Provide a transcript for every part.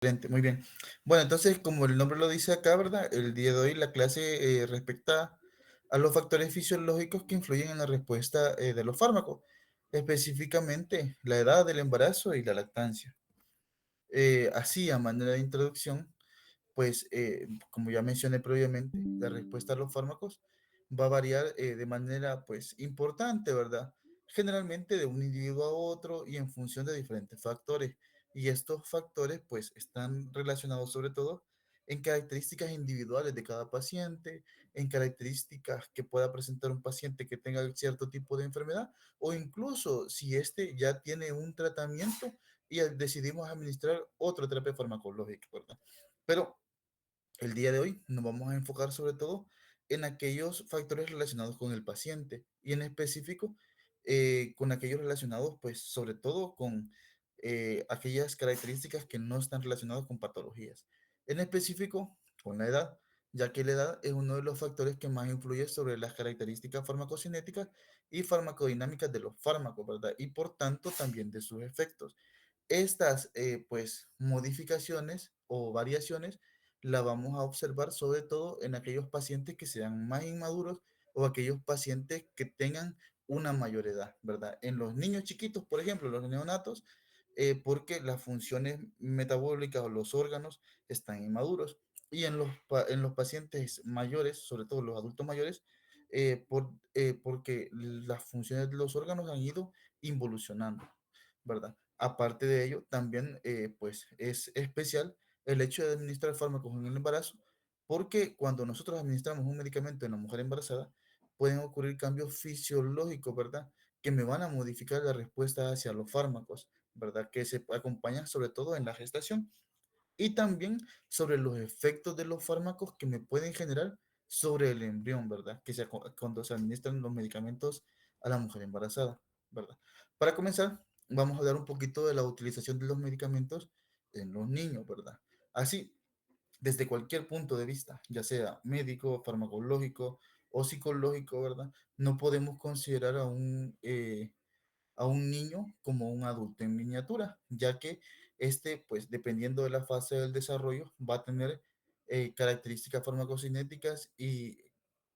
Excelente, muy bien. Bueno, entonces, como el nombre lo dice acá, ¿verdad? El día de hoy la clase respecta a los factores fisiológicos que influyen en la respuesta de los fármacos, específicamente la edad del embarazo y la lactancia. Así, a manera de introducción, pues, como ya mencioné previamente, la respuesta a los fármacos va a variar de manera, pues, importante, ¿verdad? Generalmente de un individuo a otro y en función de diferentes factores. Y estos factores, pues, están relacionados sobre todo en características individuales de cada paciente, en características que pueda presentar un paciente que tenga cierto tipo de enfermedad, o incluso si éste ya tiene un tratamiento y decidimos administrar otra terapia farmacológica, ¿verdad? Pero el día de hoy nos vamos a enfocar sobre todo en aquellos factores relacionados con el paciente y en específico con aquellos relacionados, pues sobre todo con aquellas características que no están relacionadas con patologías. En específico con la edad, ya que la edad es uno de los factores que más influye sobre las características farmacocinéticas y farmacodinámicas de los fármacos, ¿verdad? Y por tanto también de sus efectos. Estas, pues, modificaciones o variaciones la vamos a observar sobre todo en aquellos pacientes que sean más inmaduros o aquellos pacientes que tengan una mayor edad, ¿verdad? En los niños chiquitos, por ejemplo, los neonatos, porque las funciones metabólicas o los órganos están inmaduros. Y en en los pacientes mayores, sobre todo los adultos mayores, porque las funciones de los órganos han ido involucionando, ¿verdad? Aparte de ello, también pues es especial el hecho de administrar fármacos en el embarazo, porque cuando nosotros administramos un medicamento en la mujer embarazada, pueden ocurrir cambios fisiológicos, ¿verdad? Que me van a modificar la respuesta hacia los fármacos, ¿verdad? Que se acompañan sobre todo en la gestación y también sobre los efectos de los fármacos que me pueden generar sobre el embrión, ¿verdad? Cuando se administran los medicamentos a la mujer embarazada, ¿verdad? Para comenzar, vamos a hablar un poquito de la utilización de los medicamentos en los niños, ¿verdad? Así, desde cualquier punto de vista, ya sea médico, farmacológico o psicológico, ¿verdad? No podemos considerar a un niño como un adulto en miniatura, ya que este, pues dependiendo de la fase del desarrollo, va a tener características farmacocinéticas y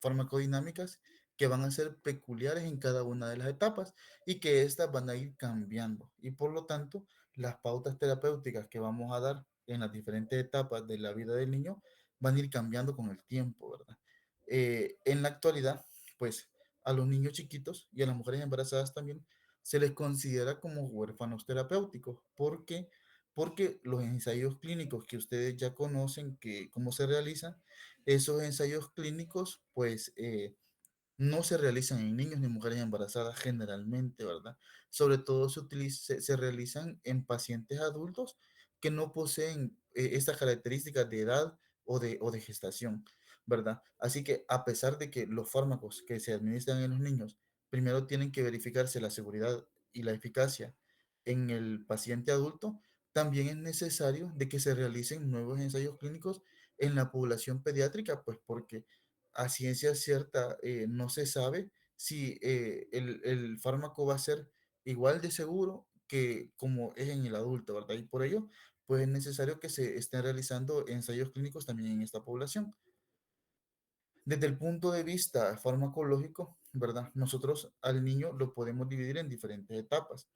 farmacodinámicas que van a ser peculiares en cada una de las etapas y que éstas van a ir cambiando. Y por lo tanto, las pautas terapéuticas que vamos a dar en las diferentes etapas de la vida del niño van a ir cambiando con el tiempo, ¿verdad? En la actualidad, pues a los niños chiquitos y a las mujeres embarazadas también se les considera como huérfanos terapéuticos. ¿Por qué? Porque los ensayos clínicos que ustedes ya conocen, que cómo se realizan, esos ensayos clínicos, pues no se realizan en niños ni mujeres embarazadas generalmente, ¿verdad? Sobre todo se realizan en pacientes adultos que no poseen estas características de edad o de gestación, ¿verdad? Así que a pesar de que los fármacos que se administran en los niños primero tienen que verificarse la seguridad y la eficacia en el paciente adulto, también es necesario de que se realicen nuevos ensayos clínicos en la población pediátrica, pues porque a ciencia cierta no se sabe si el fármaco va a ser igual de seguro que como es en el adulto, ¿verdad? Y por ello, pues es necesario que se estén realizando ensayos clínicos también en esta población. Desde el punto de vista farmacológico, ¿verdad? Nosotros al niño lo podemos dividir en diferentes etapas.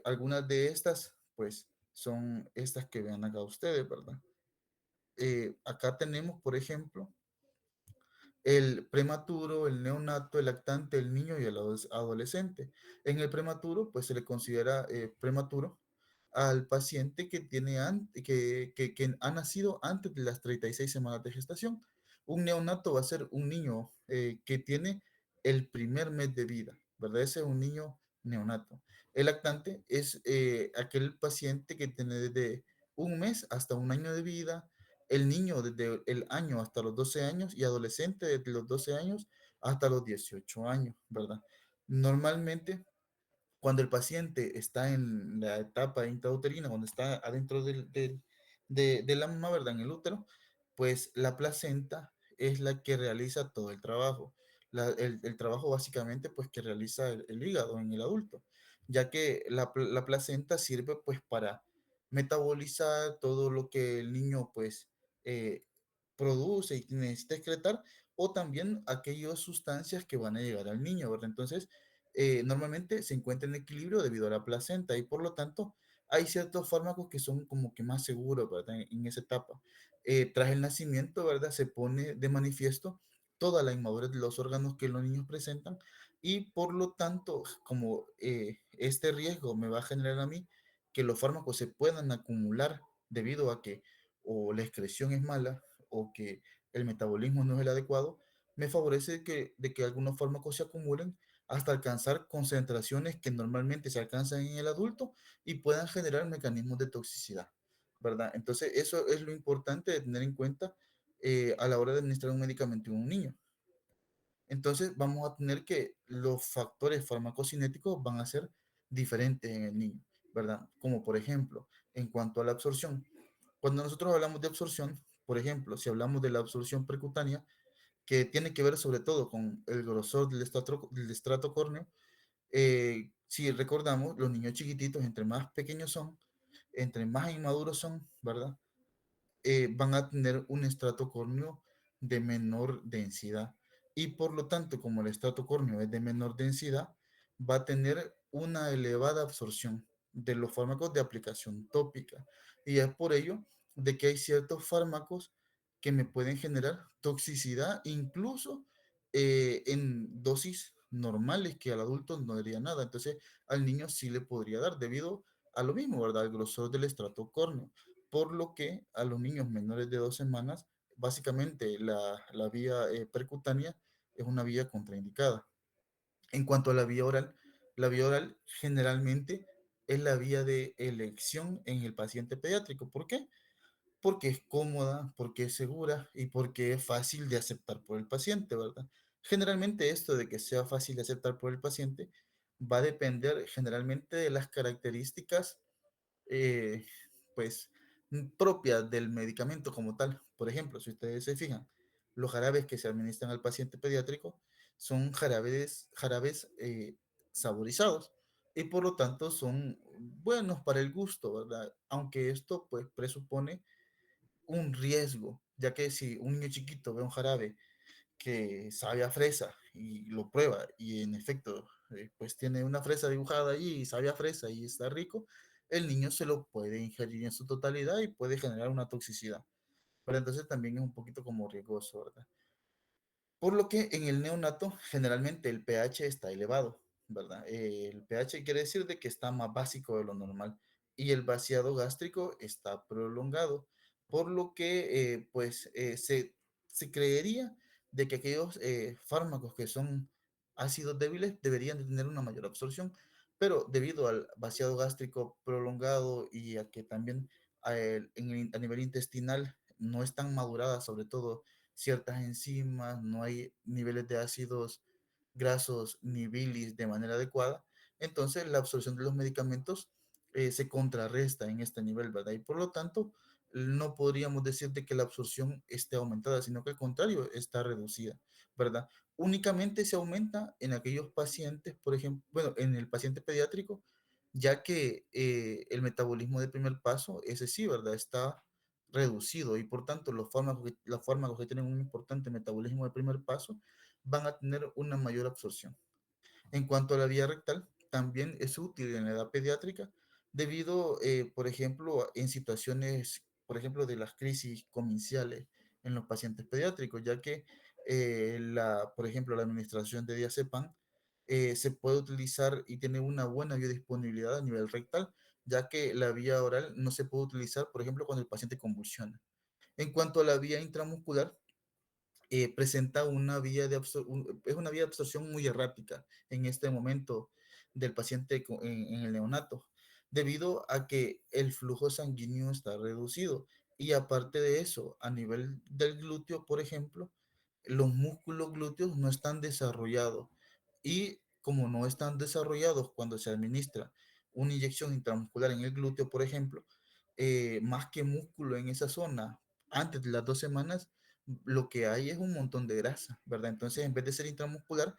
Algunas de estas, pues, son estas que vean acá ustedes, ¿verdad? Acá tenemos, por ejemplo, el prematuro, el neonato, el lactante, el niño y el adolescente. En el prematuro, pues se le considera prematuro al paciente que que ha nacido antes de las 36 semanas de gestación. Un neonato va a ser un niño que tiene el primer mes de vida, ¿verdad? Ese es un niño neonato. El lactante es aquel paciente que tiene desde un mes hasta un año de vida, el niño desde el año hasta los 12 años y adolescente desde los 12 años hasta los 18 años, ¿verdad? Normalmente, cuando el paciente está en la etapa intrauterina, cuando está adentro de la mamá, ¿verdad? En el útero, pues la placenta es la que realiza todo el trabajo. El trabajo básicamente pues que realiza el hígado en el adulto, ya que la placenta sirve pues para metabolizar todo lo que el niño pues eh, produce y necesita excretar, o también aquellas sustancias que van a llegar al niño, ¿verdad? Entonces, normalmente se encuentra en equilibrio debido a la placenta y por lo tanto hay ciertos fármacos que son como que más seguros, ¿verdad? En esa etapa. Tras el nacimiento, ¿verdad? Se pone de manifiesto toda la inmadurez de los órganos que los niños presentan y por lo tanto, como este riesgo me va a generar a mí que los fármacos se puedan acumular debido a que o la excreción es mala o que el metabolismo no es el adecuado, me favorece de que algunos fármacos se acumulen hasta alcanzar concentraciones que normalmente se alcanzan en el adulto y puedan generar mecanismos de toxicidad, ¿verdad? Entonces, eso es lo importante de tener en cuenta a la hora de administrar un medicamento en un niño. Entonces vamos a tener que los factores farmacocinéticos van a ser diferentes en el niño, ¿verdad? Como por ejemplo, en cuanto a la absorción. Cuando nosotros hablamos de absorción, por ejemplo, si hablamos de la absorción percutánea, que tiene que ver sobre todo con el grosor del estrato córneo, si recordamos, los niños chiquititos, entre más pequeños son, entre más inmaduros son, ¿verdad? Van a tener un estrato córneo de menor densidad. Y por lo tanto, como el estrato córneo es de menor densidad, va a tener una elevada absorción de los fármacos de aplicación tópica. Y es por ello de que hay ciertos fármacos que me pueden generar toxicidad, incluso en dosis normales que al adulto no daría nada. Entonces, al niño sí le podría dar debido a lo mismo, ¿verdad? El grosor del estrato córneo por lo que a los niños menores de 2 semanas, básicamente la vía percutánea es una vía contraindicada. En cuanto a la vía oral generalmente es la vía de elección en el paciente pediátrico. ¿Por qué? Porque es cómoda, porque es segura y porque es fácil de aceptar por el paciente, ¿verdad? Generalmente esto de que sea fácil de aceptar por el paciente va a depender generalmente de las características eh, pues propia del medicamento como tal. Por ejemplo, si ustedes se fijan, los jarabes que se administran al paciente pediátrico son jarabes saborizados y por lo tanto son buenos para el gusto, ¿verdad? Aunque esto pues presupone un riesgo, ya que si un niño chiquito ve un jarabe que sabe a fresa y lo prueba y en efecto pues tiene una fresa dibujada ahí y sabe a fresa y está rico, el niño se lo puede ingerir en su totalidad y puede generar una toxicidad. Pero entonces también es un poquito como riesgoso, ¿verdad? Por lo que en el neonato generalmente el pH está elevado, ¿verdad? El pH quiere decir de que está más básico de lo normal y el vaciado gástrico está prolongado, por lo que se creería de que aquellos fármacos que son ácidos débiles deberían de tener una mayor absorción, pero debido al vaciado gástrico prolongado y a que también a nivel intestinal no están maduradas, sobre todo ciertas enzimas, no hay niveles de ácidos grasos ni bilis de manera adecuada, entonces la absorción de los medicamentos se contrarresta en este nivel, ¿verdad? Y por lo tanto, no podríamos decir de que la absorción esté aumentada, sino que al contrario, está reducida, ¿verdad? Únicamente se aumenta en aquellos pacientes, por ejemplo, bueno, en el paciente pediátrico, ya que el metabolismo de primer paso, ese sí, ¿verdad? Está reducido y por tanto los fármacos que tienen un importante metabolismo de primer paso van a tener una mayor absorción. En cuanto a la vía rectal, también es útil en la edad pediátrica debido, por ejemplo, en situaciones, por ejemplo, de las crisis cominciales en los pacientes pediátricos, ya que por ejemplo, la administración de diazepam se puede utilizar y tiene una buena biodisponibilidad a nivel rectal, ya que la vía oral no se puede utilizar, por ejemplo, cuando el paciente convulsiona. En cuanto a la vía intramuscular, presenta es una vía de absorción muy errática en este momento del paciente en el neonato, debido a que el flujo sanguíneo está reducido. Y aparte de eso, a nivel del glúteo, por ejemplo, los músculos glúteos no están desarrollados. Y como no están desarrollados cuando se administra una inyección intramuscular en el glúteo, por ejemplo, más que músculo en esa zona antes de las 2 semanas, lo que hay es un montón de grasa, ¿verdad? Entonces, en vez de ser intramuscular,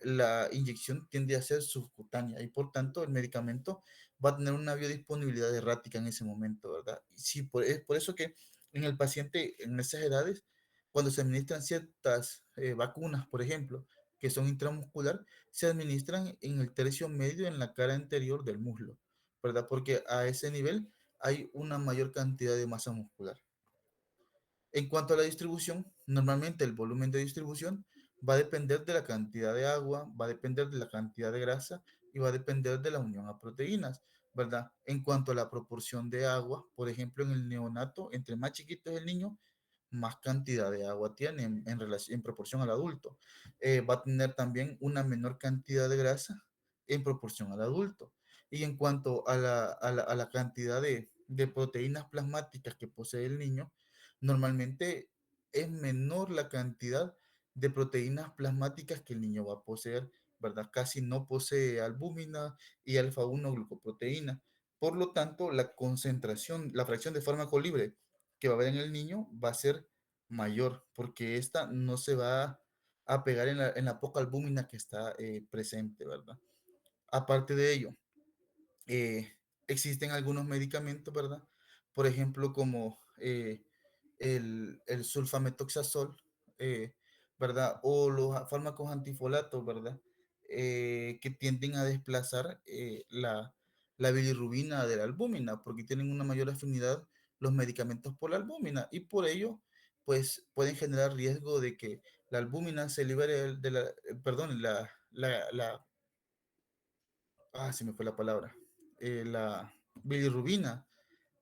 la inyección tiende a ser subcutánea y por tanto el medicamento va a tener una biodisponibilidad errática en ese momento, ¿verdad? Y sí, es por eso que en el paciente en esas edades, cuando se administran ciertas vacunas, por ejemplo, que son intramuscular, se administran en el tercio medio en la cara anterior del muslo, ¿verdad? Porque a ese nivel hay una mayor cantidad de masa muscular. En cuanto a la distribución, normalmente el volumen de distribución va a depender de la cantidad de agua, va a depender de la cantidad de grasa y va a depender de la unión a proteínas, ¿verdad? En cuanto a la proporción de agua, por ejemplo, en el neonato, entre más chiquito es el niño, más cantidad de agua tiene en proporción al adulto. Va a tener también una menor cantidad de grasa en proporción al adulto. Y en cuanto a la cantidad de proteínas plasmáticas que posee el niño, normalmente es menor la cantidad de proteínas plasmáticas que el niño va a poseer, ¿verdad? Casi no posee albúmina y alfa-1 glucoproteína. Por lo tanto, la concentración, la fracción de fármaco libre que va a haber en el niño va a ser mayor, porque esta no se va a pegar en la poca albúmina que está presente, ¿verdad? Aparte de ello, eh, existen algunos medicamentos, ¿verdad? Por ejemplo, como el sulfametoxazol, ¿verdad? O los fármacos antifolatos, ¿verdad? Que tienden a desplazar la bilirrubina de la albúmina, porque tienen una mayor afinidad los medicamentos por la albúmina y por ello, pues pueden generar riesgo de que la albúmina se libere de la, perdón, se me fue la palabra, la bilirrubina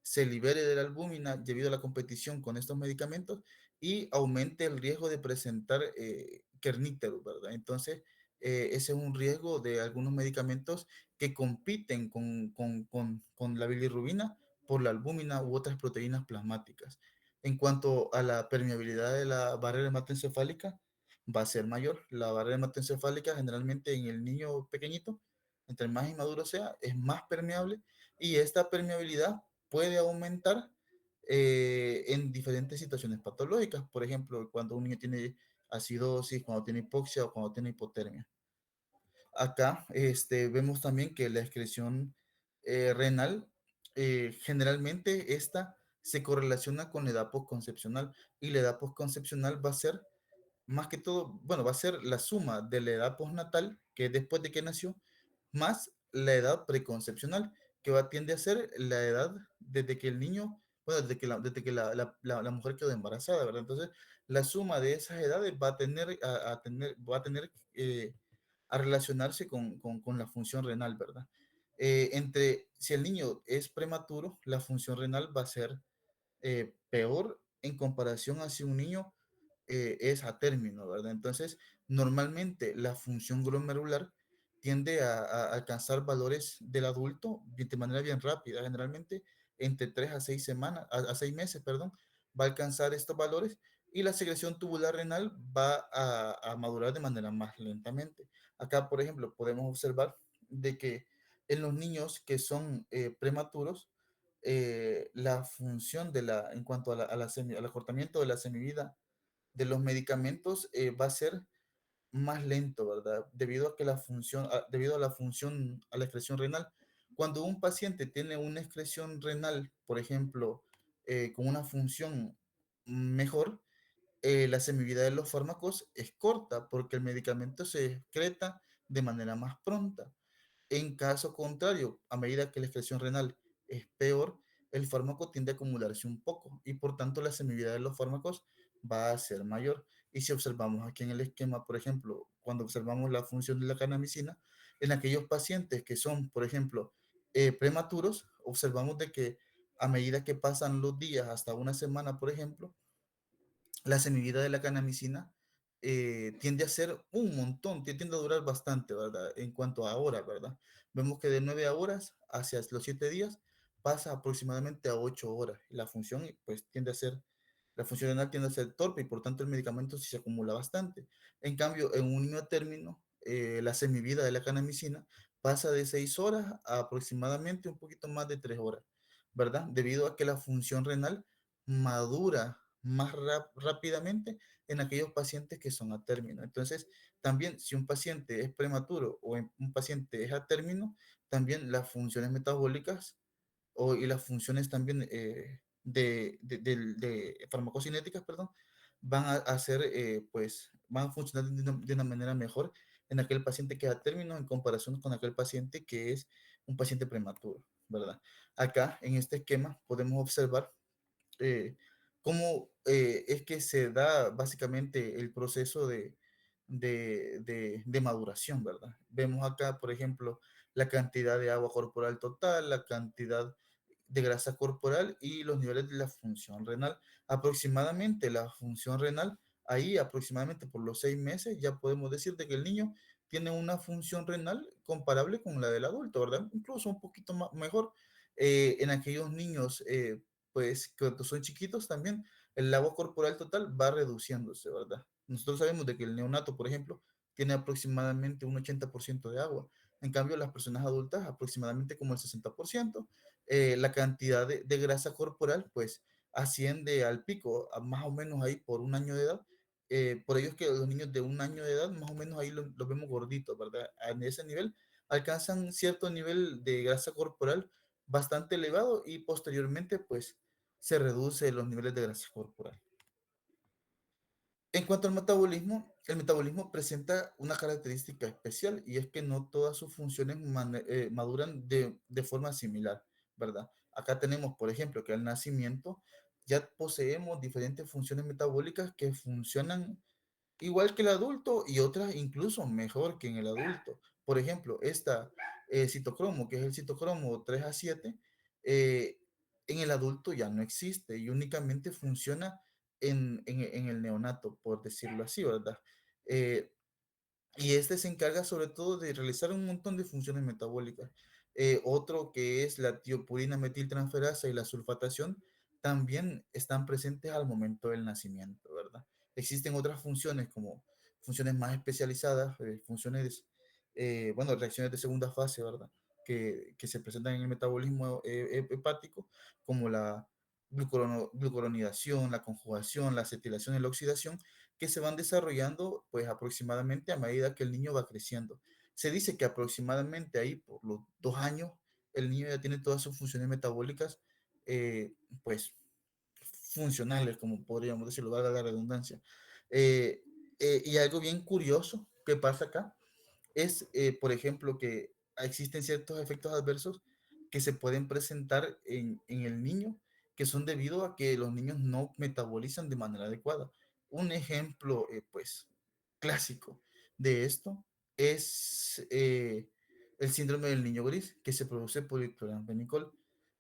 se libere de la albúmina debido a la competición con estos medicamentos y aumente el riesgo de presentar kerníteros, ¿verdad? Entonces, ese es un riesgo de algunos medicamentos que compiten con la bilirrubina por la albúmina u otras proteínas plasmáticas. En cuanto a la permeabilidad de la barrera hematoencefálica, va a ser mayor. La barrera hematoencefálica generalmente en el niño pequeñito, entre más inmaduro sea, es más permeable y esta permeabilidad puede aumentar en diferentes situaciones patológicas. Por ejemplo, cuando un niño tiene acidosis, cuando tiene hipoxia o cuando tiene hipotermia. Acá vemos también que la excreción renal, generalmente esta se correlaciona con la edad postconcepcional y la edad postconcepcional va a ser más que todo, bueno, va a ser la suma de la edad postnatal, que es después de que nació, más la edad preconcepcional, que tiende a ser la edad desde que el niño, bueno, desde que la mujer quedó embarazada, ¿verdad? Entonces, la suma de esas edades va a tener a relacionarse con la función renal, ¿verdad? Si el niño es prematuro, la función renal va a ser peor en comparación a si un niño es a término, ¿verdad? Entonces, normalmente la función glomerular tiende a alcanzar valores del adulto de manera bien rápida, generalmente entre 3 a 6 semanas, a 6 meses, perdón, va a alcanzar estos valores y la secreción tubular renal va a madurar de manera más lentamente. Acá, por ejemplo, podemos observar de que en los niños que son prematuros, la función en cuanto al acortamiento de la semivida de los medicamentos va a ser más lento, ¿verdad? Debido a la función, a la excreción renal. Cuando un paciente tiene una excreción renal, por ejemplo, con una función mejor, la semivida de los fármacos es corta porque el medicamento se excreta de manera más pronta. En caso contrario, a medida que la excreción renal es peor, el fármaco tiende a acumularse un poco y por tanto la semivida de los fármacos va a ser mayor. Y si observamos aquí en el esquema, por ejemplo, cuando observamos la función de la canamicina, en aquellos pacientes que son, por ejemplo, prematuros, observamos de que a medida que pasan los días, hasta una semana, por ejemplo, la semivida de la canamicina tiende a ser un montón, tiende a durar bastante, ¿verdad? En cuanto a horas, ¿verdad? Vemos que de 9 horas hacia los 7 días pasa aproximadamente a 8 horas. La función, pues, la función renal tiende a ser torpe y por tanto el medicamento sí se acumula bastante. En cambio, en un niño a término, la semivida de la canamicina pasa de 6 horas a aproximadamente un poquito más de 3 horas, ¿verdad? Debido a que la función renal madura más rápidamente en aquellos pacientes que son a término. Entonces, también si un paciente es prematuro o un paciente es a término, también las funciones metabólicas y las funciones también de farmacocinéticas, perdón, van a ser, pues, van a funcionar de una manera mejor en aquel paciente que da término en comparación con aquel paciente que es un paciente prematuro, ¿verdad? Acá, en este esquema, podemos observar cómo es que se da básicamente el proceso de maduración, ¿verdad? Vemos acá, por ejemplo, la cantidad de agua corporal total, la cantidad de grasa corporal y los niveles de la función renal. Aproximadamente la función renal, ahí aproximadamente por los 6 meses ya podemos decir de que el niño tiene una función renal comparable con la del adulto, ¿verdad? Incluso un poquito mejor. En aquellos niños, pues cuando son chiquitos también, el agua corporal total va reduciéndose, ¿verdad? Nosotros sabemos de que el neonato, por ejemplo, tiene aproximadamente un 80% de agua. En cambio, las personas adultas aproximadamente como el 60%. La cantidad de grasa corporal pues asciende al pico, más o menos ahí por 1 año de edad. Por ello es que los niños de 1 año de edad más o menos ahí los vemos gorditos, ¿verdad? En ese nivel alcanzan cierto nivel de grasa corporal bastante elevado y posteriormente pues se reduce los niveles de grasa corporal. En cuanto al metabolismo, el metabolismo presenta una característica especial y es que no todas sus funciones maduran de forma similar, ¿verdad? Acá tenemos, por ejemplo, que al nacimiento ya poseemos diferentes funciones metabólicas que funcionan igual que el adulto y otras incluso mejor que en el adulto. Por ejemplo, esta citocromo, que es el citocromo 3A7, eh, en el adulto ya no existe y únicamente funciona en el neonato, por decirlo así, ¿verdad? Eh, y este se encarga sobre todo de realizar un montón de funciones metabólicas. Otro que es la tiopurina metiltransferasa y la sulfatación también están presentes al momento del nacimiento, ¿verdad? Existen otras funciones como funciones más especializadas, funciones, bueno, reacciones de segunda fase, ¿verdad? Que se presentan en el metabolismo hepático, como la glucuronidación, la conjugación, la acetilación y la oxidación, que se van desarrollando pues aproximadamente a medida que el niño va creciendo. Se dice que aproximadamente ahí por los 2 años el niño ya tiene todas sus funciones metabólicas eh, pues funcionales, como podríamos decirlo, valga la redundancia. Eh, y algo bien curioso que pasa acá es, por ejemplo, que existen ciertos efectos adversos que se pueden presentar en el niño, que son debido a que los niños no metabolizan de manera adecuada. Un ejemplo, pues, clásico de esto es el síndrome del niño gris, que se produce por el cloranfenicol,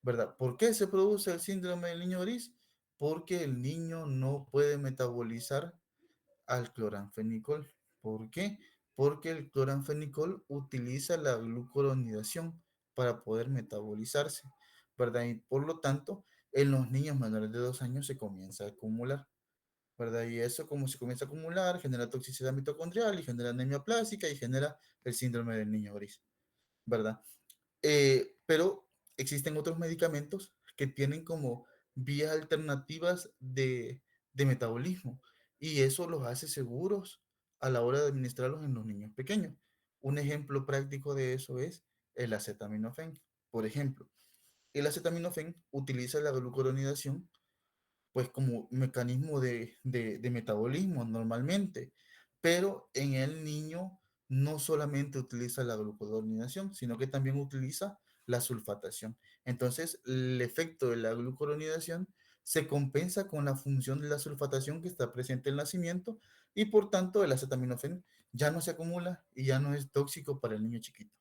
¿verdad? ¿Por qué se produce el síndrome del niño gris? Porque el niño no puede metabolizar al cloranfenicol. ¿Por qué? Porque el cloranfenicol utiliza la glucuronidación para poder metabolizarse, ¿verdad? Y por lo tanto, en los niños menores de 2 años se comienza a acumular, ¿verdad? Y eso como se comienza a acumular, genera toxicidad mitocondrial y genera anemia plástica y genera el síndrome del niño gris, ¿verdad? Pero existen otros medicamentos que tienen como vías alternativas de metabolismo y eso los hace seguros a la hora de administrarlos en los niños pequeños. Un ejemplo práctico de eso es el acetaminofén. Por ejemplo, el acetaminofén utiliza la glucuronidación pues como mecanismo de metabolismo normalmente, pero en el niño no solamente utiliza la glucuronidación, sino que también utiliza la sulfatación. Entonces, el efecto de la glucuronidación se compensa con la función de la sulfatación que está presente en el nacimiento y por tanto el acetaminofén ya no se acumula y ya no es tóxico para el niño chiquito.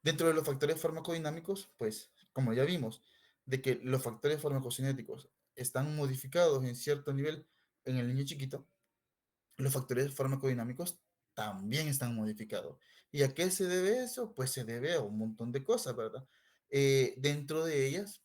Dentro de los factores farmacodinámicos, pues, como ya vimos, de que los factores farmacocinéticos están modificados en cierto nivel en el niño chiquito, los factores farmacodinámicos también están modificados. ¿Y a qué se debe eso? Pues se debe a un montón de cosas, ¿verdad? Dentro de ellas,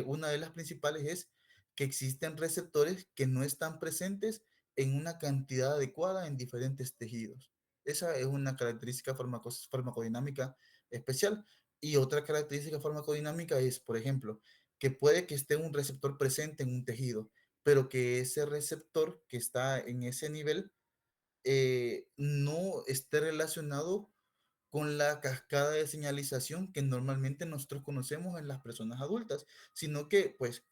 una de las principales es que existen receptores que no están presentes en una cantidad adecuada en diferentes tejidos. Esa es una característica farmacodinámica especial. Y otra característica farmacodinámica es, por ejemplo, que puede que esté un receptor presente en un tejido, pero que ese receptor que está en ese nivel no esté relacionado con la cascada de señalización que normalmente nosotros conocemos en las personas adultas, sino que pues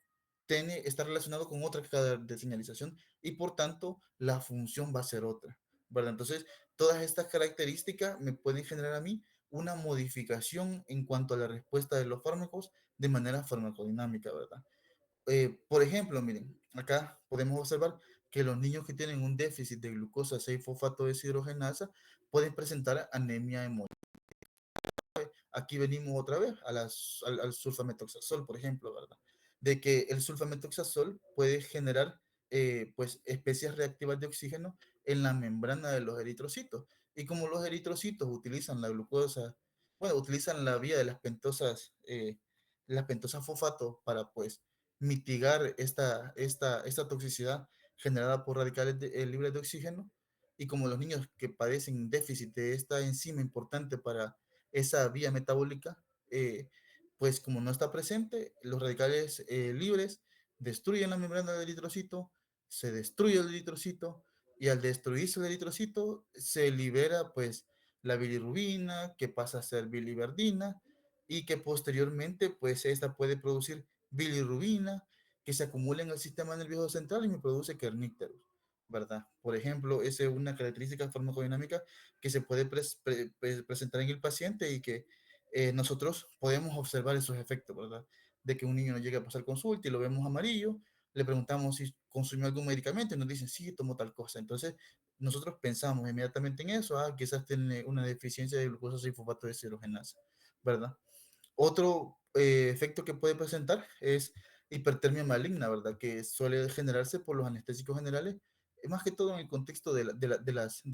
está relacionado con otra cascada de señalización y por tanto la función va a ser otra, ¿verdad? Entonces, todas estas características me pueden generar a mí una modificación en cuanto a la respuesta de los fármacos de manera farmacodinámica, ¿verdad? Por ejemplo, miren, acá podemos observar que los niños que tienen un déficit de glucosa 6-fosfato deshidrogenasa pueden presentar anemia hemolítica. Aquí venimos otra vez al sulfametoxazol, por ejemplo, ¿verdad? De que el sulfametoxazol puede generar pues especies reactivas de oxígeno en la membrana de los eritrocitos. Y como los eritrocitos utilizan la glucosa, bueno, utilizan la vía de las pentosas fosfato para pues mitigar esta toxicidad generada por radicales libres de oxígeno. Y como los niños que padecen déficit de esta enzima importante para esa vía metabólica, eh, pues como no está presente, los radicales libres destruyen la membrana del eritrocito, se destruye el eritrocito y al destruirse el eritrocito se libera pues la bilirrubina que pasa a ser biliverdina y que posteriormente pues esta puede producir bilirrubina que se acumula en el sistema nervioso central y me produce kernícteros, ¿verdad? Por ejemplo, esa es una característica farmacodinámica que se puede presentar en el paciente y que nosotros podemos observar esos efectos, ¿verdad? De que un niño no llega a pasar consulta y lo vemos amarillo, le preguntamos si consumió algún medicamento y nos dicen, sí, tomó tal cosa. Entonces, nosotros pensamos inmediatamente en eso, quizás tiene una deficiencia de glucosa 6-fosfato deshidrogenasa, ¿verdad? Otro efecto que puede presentar es hipertermia maligna, ¿verdad? Que suele generarse por los anestésicos generales, más que todo en el contexto de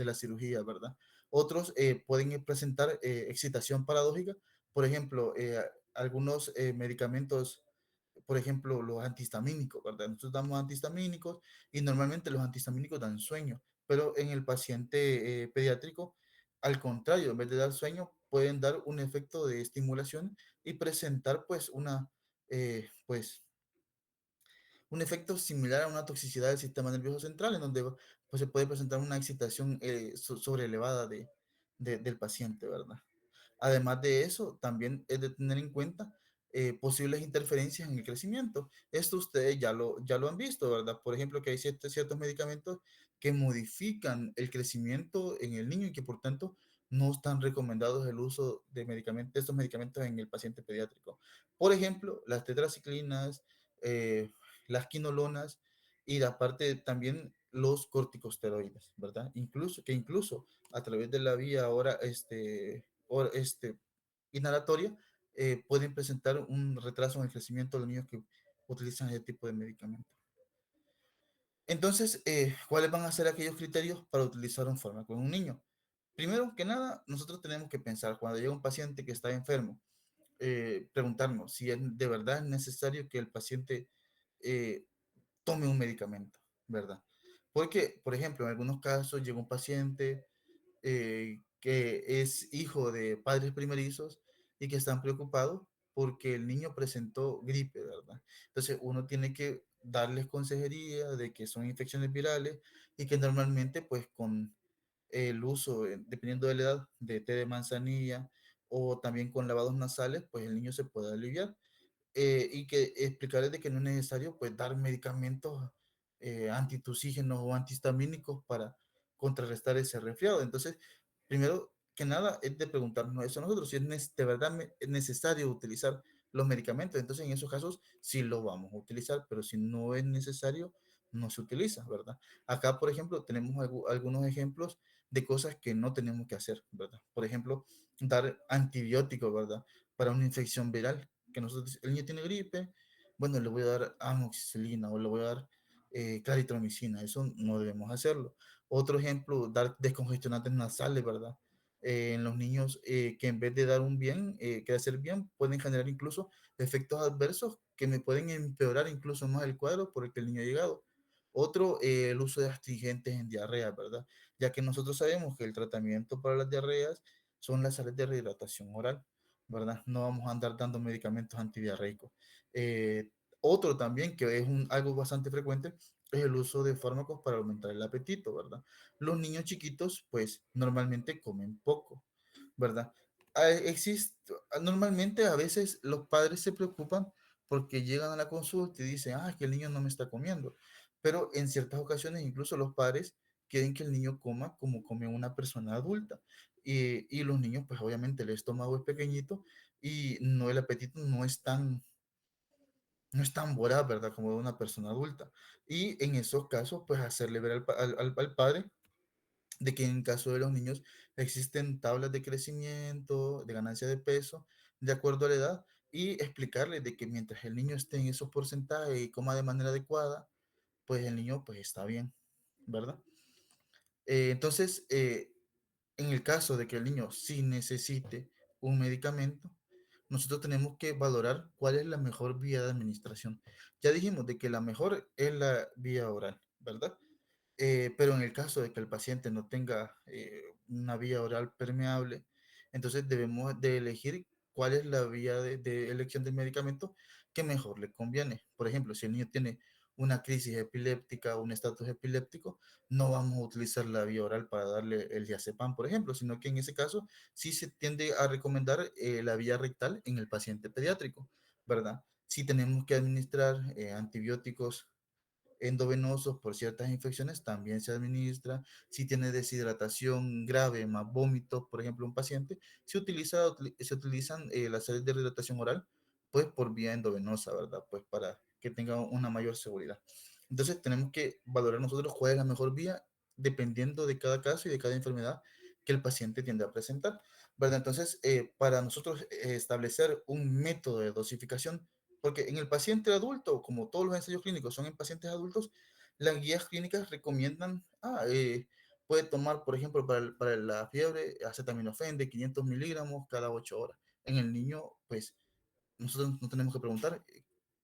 la cirugía, ¿verdad? Otros pueden presentar excitación paradójica, por ejemplo, algunos medicamentos, por ejemplo, los antihistamínicos, ¿verdad? Nosotros damos antihistamínicos y normalmente los antihistamínicos dan sueño, pero en el paciente pediátrico, al contrario, en vez de dar sueño, pueden dar un efecto de estimulación y presentar pues un efecto similar a una toxicidad del sistema nervioso central, en donde pues, se puede presentar una excitación sobrelevada del paciente, ¿verdad? Además de eso, también es de tener en cuenta posibles interferencias en el crecimiento. Esto ustedes ya lo han visto, ¿verdad? Por ejemplo, que hay ciertos medicamentos que modifican el crecimiento en el niño y que por tanto no están recomendados el uso estos medicamentos en el paciente pediátrico. Por ejemplo, las tetraciclinas, eh, las quinolonas y aparte también los corticosteroides, ¿verdad? Incluso a través de la vía ahora inhalatoria, pueden presentar un retraso en el crecimiento de los niños que utilizan ese tipo de medicamentos. Entonces, ¿cuáles van a ser aquellos criterios para utilizar un fármaco en un niño? Primero que nada, nosotros tenemos que pensar cuando llega un paciente que está enfermo, preguntarnos si de verdad es necesario que el paciente eh, tome un medicamento, ¿verdad? Porque, por ejemplo, en algunos casos llega un paciente que es hijo de padres primerizos y que están preocupados porque el niño presentó gripe, ¿verdad? Entonces uno tiene que darles consejería de que son infecciones virales y que normalmente pues con el uso, dependiendo de la edad, de té de manzanilla o también con lavados nasales, pues el niño se puede aliviar y que explicarles de que no es necesario pues dar medicamentos antitusígenos o antihistamínicos para contrarrestar ese resfriado. Entonces, primero que nada es de preguntarnos eso a nosotros, si de verdad es necesario utilizar los medicamentos. Entonces, en esos casos sí lo vamos a utilizar, pero si no es necesario, no se utiliza, ¿verdad? Acá, por ejemplo, tenemos algunos ejemplos de cosas que no tenemos que hacer, ¿verdad? Por ejemplo, dar antibióticos, ¿verdad? Para una infección viral que nosotros, el niño tiene gripe, bueno, le voy a dar amoxicilina o le voy a dar claritromicina, eso no debemos hacerlo. Otro ejemplo, dar descongestionantes nasales, ¿verdad? En los niños que en vez de dar un bien, que hacer bien, pueden generar incluso efectos adversos que me pueden empeorar incluso más el cuadro por el que el niño ha llegado. Otro, el uso de astringentes en diarrea, ¿verdad? Ya que nosotros sabemos que el tratamiento para las diarreas son las sales de rehidratación oral. ¿Verdad? No vamos a andar dando medicamentos antidiarreicos. Eh, Otro también que es algo bastante frecuente es el uso de fármacos para aumentar el apetito, ¿verdad? Los niños chiquitos, pues normalmente comen poco, ¿verdad? Normalmente a veces los padres se preocupan porque llegan a la consulta y dicen, ah, que el niño no me está comiendo. Pero en ciertas ocasiones incluso los padres quieren que el niño coma como come una persona adulta. Y los niños, pues obviamente el estómago es pequeñito y no el apetito no es tan voraz, ¿verdad? Como de una persona adulta. Y en esos casos, pues hacerle ver al padre de que en caso de los niños existen tablas de crecimiento, de ganancia de peso, de acuerdo a la edad, y explicarle de que mientras el niño esté en esos porcentajes y coma de manera adecuada, pues el niño pues está bien, ¿verdad? Entonces, en el caso de que el niño sí necesite un medicamento, nosotros tenemos que valorar cuál es la mejor vía de administración. Ya dijimos de que la mejor es la vía oral, ¿verdad? Pero en el caso de que el paciente no tenga una vía oral permeable, entonces debemos de elegir cuál es la vía de elección del medicamento que mejor le conviene. Por ejemplo, si el niño tiene una crisis epiléptica o un estatus epiléptico, no vamos a utilizar la vía oral para darle el diazepam, por ejemplo, sino que en ese caso sí se tiende a recomendar la vía rectal en el paciente pediátrico, ¿verdad? Si tenemos que administrar antibióticos endovenosos por ciertas infecciones también se administra. Si tiene deshidratación grave más vómitos, por ejemplo, un paciente, se utilizan las sales de hidratación oral, pues por vía endovenosa, ¿verdad? Pues para que tenga una mayor seguridad. Entonces tenemos que valorar nosotros cuál es la mejor vía dependiendo de cada caso y de cada enfermedad que el paciente tiende a presentar, ¿verdad? Entonces, para nosotros establecer un método de dosificación, porque en el paciente adulto, como todos los ensayos clínicos son en pacientes adultos, las guías clínicas recomiendan, puede tomar, por ejemplo, para la fiebre, acetaminofén de 500 miligramos cada 8 horas. En el niño, pues nosotros no tenemos que preguntar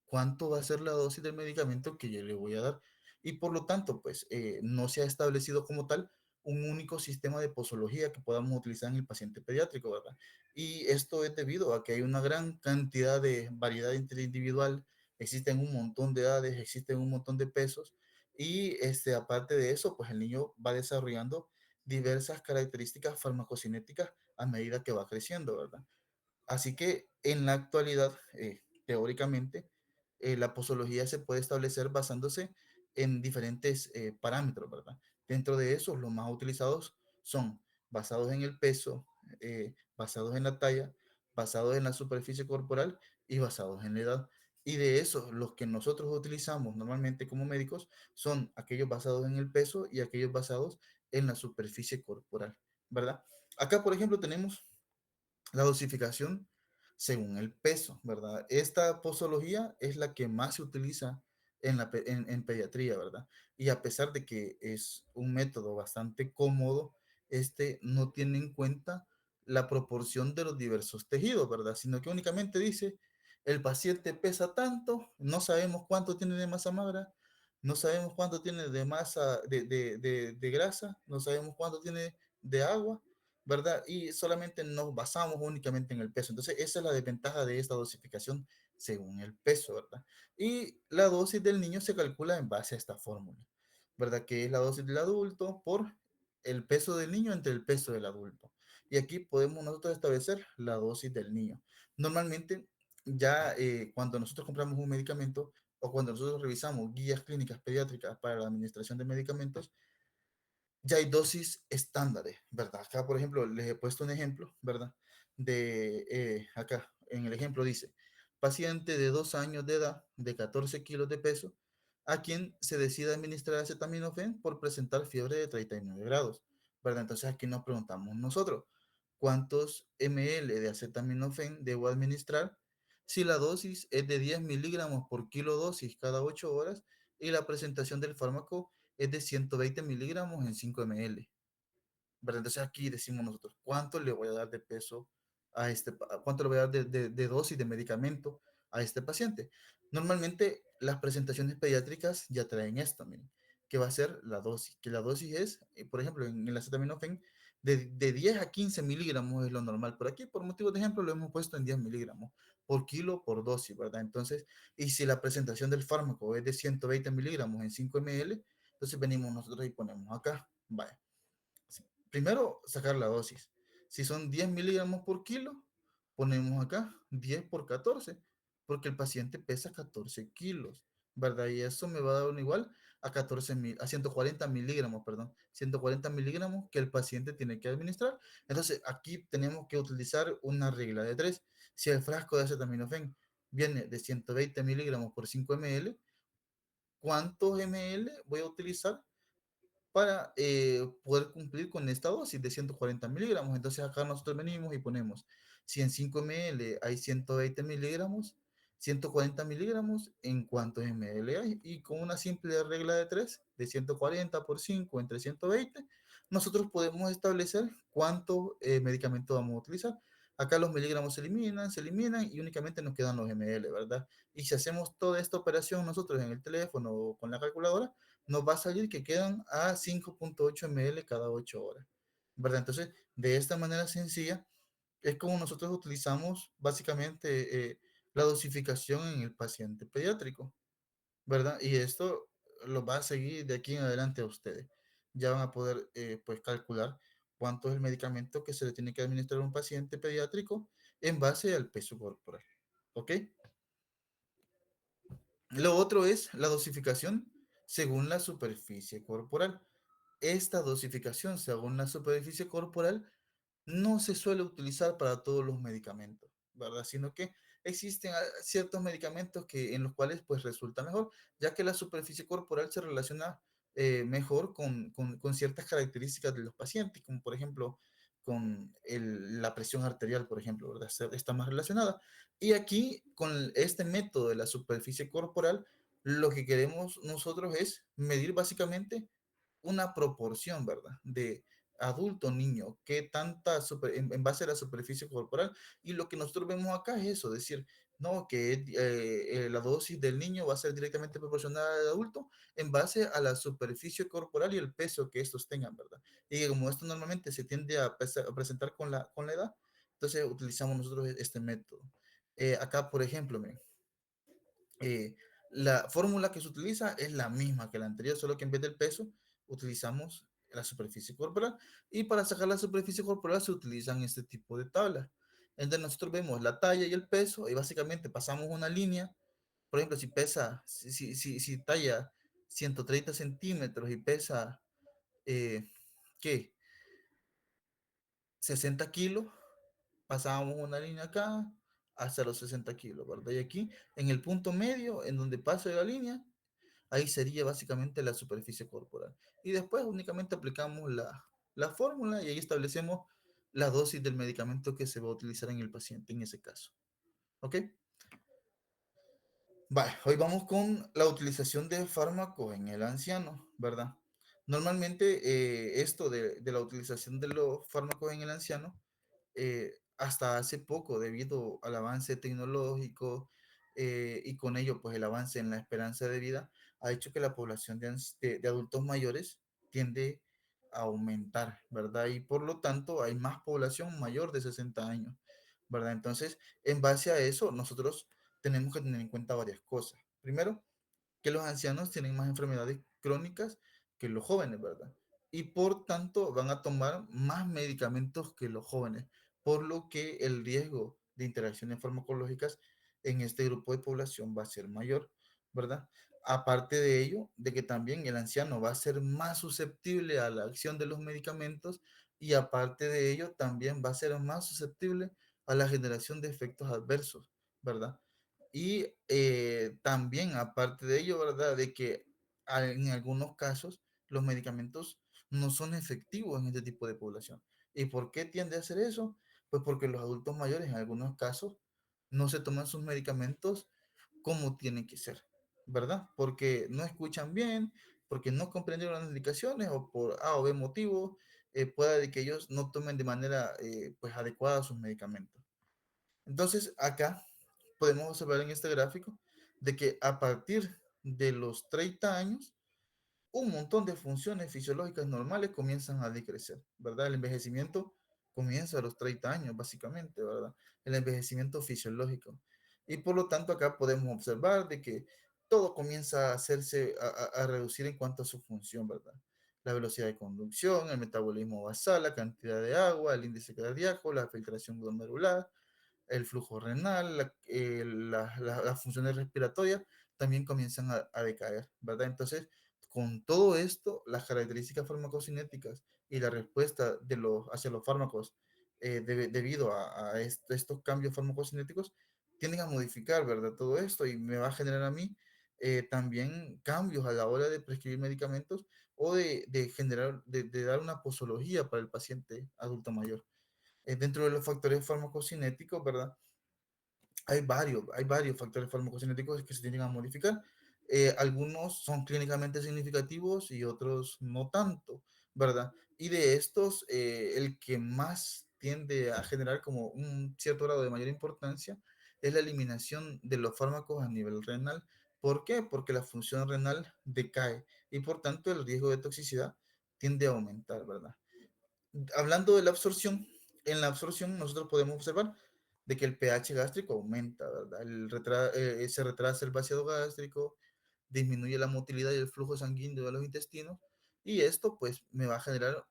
cuánto va a ser la dosis del medicamento que yo le voy a dar. Y por lo tanto, pues no se ha establecido como tal un único sistema de posología que podamos utilizar en el paciente pediátrico, ¿verdad? Y esto es debido a que hay una gran cantidad de variedad interindividual, existen un montón de edades, existen un montón de pesos, y aparte de eso, pues el niño va desarrollando diversas características farmacocinéticas a medida que va creciendo, ¿verdad? Así que en la actualidad, teóricamente, la posología se puede establecer basándose en diferentes parámetros, ¿verdad? Dentro de esos, los más utilizados son basados en el peso, basados en la talla, basados en la superficie corporal y basados en la edad. Y de esos, los que nosotros utilizamos normalmente como médicos son aquellos basados en el peso y aquellos basados en la superficie corporal, ¿verdad? Acá, por ejemplo, tenemos la dosificación según el peso, ¿verdad? Esta posología es la que más se utiliza en pediatría, ¿verdad? Y a pesar de que es un método bastante cómodo, este no tiene en cuenta la proporción de los diversos tejidos, ¿verdad? Sino que únicamente dice, el paciente pesa tanto, no sabemos cuánto tiene de masa magra, no sabemos cuánto tiene de masa de grasa, no sabemos cuánto tiene de agua, ¿verdad? Y solamente nos basamos únicamente en el peso. Entonces, esa es la desventaja de esta dosificación según el peso, ¿verdad? Y la dosis del niño se calcula en base a esta fórmula, ¿verdad? Que es la dosis del adulto por el peso del niño entre el peso del adulto. Y aquí podemos nosotros establecer la dosis del niño. Normalmente, ya cuando nosotros compramos un medicamento o cuando nosotros revisamos guías clínicas pediátricas para la administración de medicamentos, ya hay dosis estándares, ¿verdad? Acá, por ejemplo, les he puesto un ejemplo, ¿verdad? Acá, en el ejemplo dice, paciente de 2 años de edad, de 14 kilos de peso, a quien se decide administrar acetaminofén por presentar fiebre de 39 grados, ¿verdad? Entonces aquí nos preguntamos nosotros, ¿cuántos ml de acetaminofén debo administrar si la dosis es de 10 miligramos por kilo dosis cada 8 horas y la presentación del fármaco es de 120 miligramos en 5 ml, ¿verdad? Entonces aquí decimos nosotros, ¿cuánto le voy a dar de peso cuánto le voy a dar de dosis de medicamento a este paciente? Normalmente las presentaciones pediátricas ya traen esto, miren, que va a ser la dosis, que la dosis es, por ejemplo, en el acetaminofén, de 10 a 15 miligramos es lo normal. Por aquí, por motivo de ejemplo, lo hemos puesto en 10 miligramos por kilo por dosis, ¿verdad? Entonces, y si la presentación del fármaco es de 120 miligramos en 5 ml, entonces venimos nosotros y ponemos acá, vaya. Primero, sacar la dosis. Si son 10 miligramos por kilo, ponemos acá 10 por 14, porque el paciente pesa 14 kilos, ¿verdad? Y eso me va a dar un igual a 14 a 140 miligramos, perdón, 140 miligramos que el paciente tiene que administrar. Entonces, aquí tenemos que utilizar una regla de 3. Si el frasco de acetaminofén viene de 120 miligramos por 5 ml, ¿cuántos ml voy a utilizar para poder cumplir con esta dosis de 140 miligramos? Entonces acá nosotros venimos y ponemos, si en 5 ml hay 120 miligramos, 140 miligramos, ¿en cuántos ml hay? Y con una simple regla de 3, de 140 por 5 entre 120, nosotros podemos establecer cuánto medicamento vamos a utilizar. Acá los miligramos se eliminan y únicamente nos quedan los ml, ¿verdad? Y si hacemos toda esta operación nosotros en el teléfono o con la calculadora, nos va a salir que quedan a 5.8 ml cada 8 horas, ¿verdad? Entonces, de esta manera sencilla, es como nosotros utilizamos básicamente la dosificación en el paciente pediátrico, ¿verdad? Y esto lo va a seguir de aquí en adelante a ustedes. Ya van a poder, pues, calcular cuánto es el medicamento que se le tiene que administrar a un paciente pediátrico en base al peso corporal, ¿ok? Lo otro es la dosificación según la superficie corporal. Esta dosificación según la superficie corporal no se suele utilizar para todos los medicamentos, ¿verdad? Sino que existen ciertos medicamentos en los cuales pues resulta mejor, ya que la superficie corporal se relaciona mejor con ciertas características de los pacientes, como por ejemplo con la presión arterial, por ejemplo, ¿verdad? Está más relacionada. Y aquí, con este método de la superficie corporal, lo que queremos nosotros es medir básicamente una proporción, ¿verdad? De adulto, niño, qué tanta en base a la superficie corporal. Y lo que nosotros vemos acá es eso, decir, no, que la dosis del niño va a ser directamente proporcional al adulto en base a la superficie corporal y el peso que estos tengan, ¿verdad? Y como esto normalmente se tiende a presentar con la edad, entonces utilizamos nosotros este método. Acá, por ejemplo, miren, eh, la fórmula que se utiliza es la misma que la anterior, solo que en vez del peso utilizamos la superficie corporal, y para sacar la superficie corporal se utilizan este tipo de tablas. Entonces nosotros vemos la talla y el peso y básicamente pasamos una línea. Por ejemplo, si talla 130 centímetros y pesa, ¿qué? 60 kilos, pasábamos una línea acá hasta los 60 kilos, ¿verdad? Y aquí, en el punto medio, en donde pasa la línea, ahí sería básicamente la superficie corporal. Y después únicamente aplicamos la fórmula y ahí establecemos la dosis del medicamento que se va a utilizar en el paciente en ese caso. ¿Ok? Vale, hoy vamos con la utilización de fármacos en el anciano, ¿verdad? Normalmente esto de la utilización de los fármacos en el anciano hasta hace poco, debido al avance tecnológico y con ello, pues el avance en la esperanza de vida, ha hecho que la población de adultos mayores tiende a aumentar, ¿verdad? Y por lo tanto hay más población mayor de 60 años, ¿verdad? Entonces, en base a eso, nosotros tenemos que tener en cuenta varias cosas. Primero, que los ancianos tienen más enfermedades crónicas que los jóvenes, ¿verdad? Y por tanto van a tomar más medicamentos que los jóvenes, por lo que el riesgo de interacciones farmacológicas en este grupo de población va a ser mayor, ¿verdad? Aparte de ello, de que también el anciano va a ser más susceptible a la acción de los medicamentos y aparte de ello, también va a ser más susceptible a la generación de efectos adversos, ¿verdad? Y también, aparte de ello, ¿verdad? De que en algunos casos los medicamentos no son efectivos en este tipo de población. ¿Y por qué tiende a hacer eso? Pues porque los adultos mayores en algunos casos no se toman sus medicamentos como tienen que ser, ¿verdad? Porque no escuchan bien, porque no comprendieron las indicaciones o por A o B motivo, puede que ellos no tomen de manera pues adecuada sus medicamentos. Entonces, acá podemos observar en este gráfico de que a partir de los 30 años, un montón de funciones fisiológicas normales comienzan a decrecer, ¿verdad? El envejecimiento comienza a los 30 años, básicamente, ¿verdad? El envejecimiento fisiológico. Y por lo tanto, acá podemos observar de que todo comienza a hacerse, a reducir en cuanto a su función, ¿verdad? la velocidad de conducción, el metabolismo basal, la cantidad de agua, el índice cardíaco, la filtración glomerular, el flujo renal, las funciones respiratorias también comienzan a decaer, ¿verdad? Entonces, con todo esto, las características farmacocinéticas y la respuesta hacia los fármacos debido a estos cambios farmacocinéticos tienden a modificar, ¿verdad? Todo esto y me va a generar a mí también cambios a la hora de prescribir medicamentos o de dar una posología para el paciente adulto mayor. Dentro de los factores farmacocinéticos, ¿verdad? Hay varios factores farmacocinéticos que se tienen a modificar. Algunos son clínicamente significativos y otros no tanto, ¿verdad? Y de estos, el que más tiende a generar como un cierto grado de mayor importancia es la eliminación de los fármacos a nivel renal. ¿Por qué? Porque la función renal decae y por tanto el riesgo de toxicidad tiende a aumentar, ¿verdad? Hablando de la absorción, en la absorción nosotros podemos observar de que el pH gástrico aumenta, ¿verdad? Se retrasa el vaciado gástrico, disminuye la motilidad y el flujo sanguíneo de los intestinos y esto pues me va a generar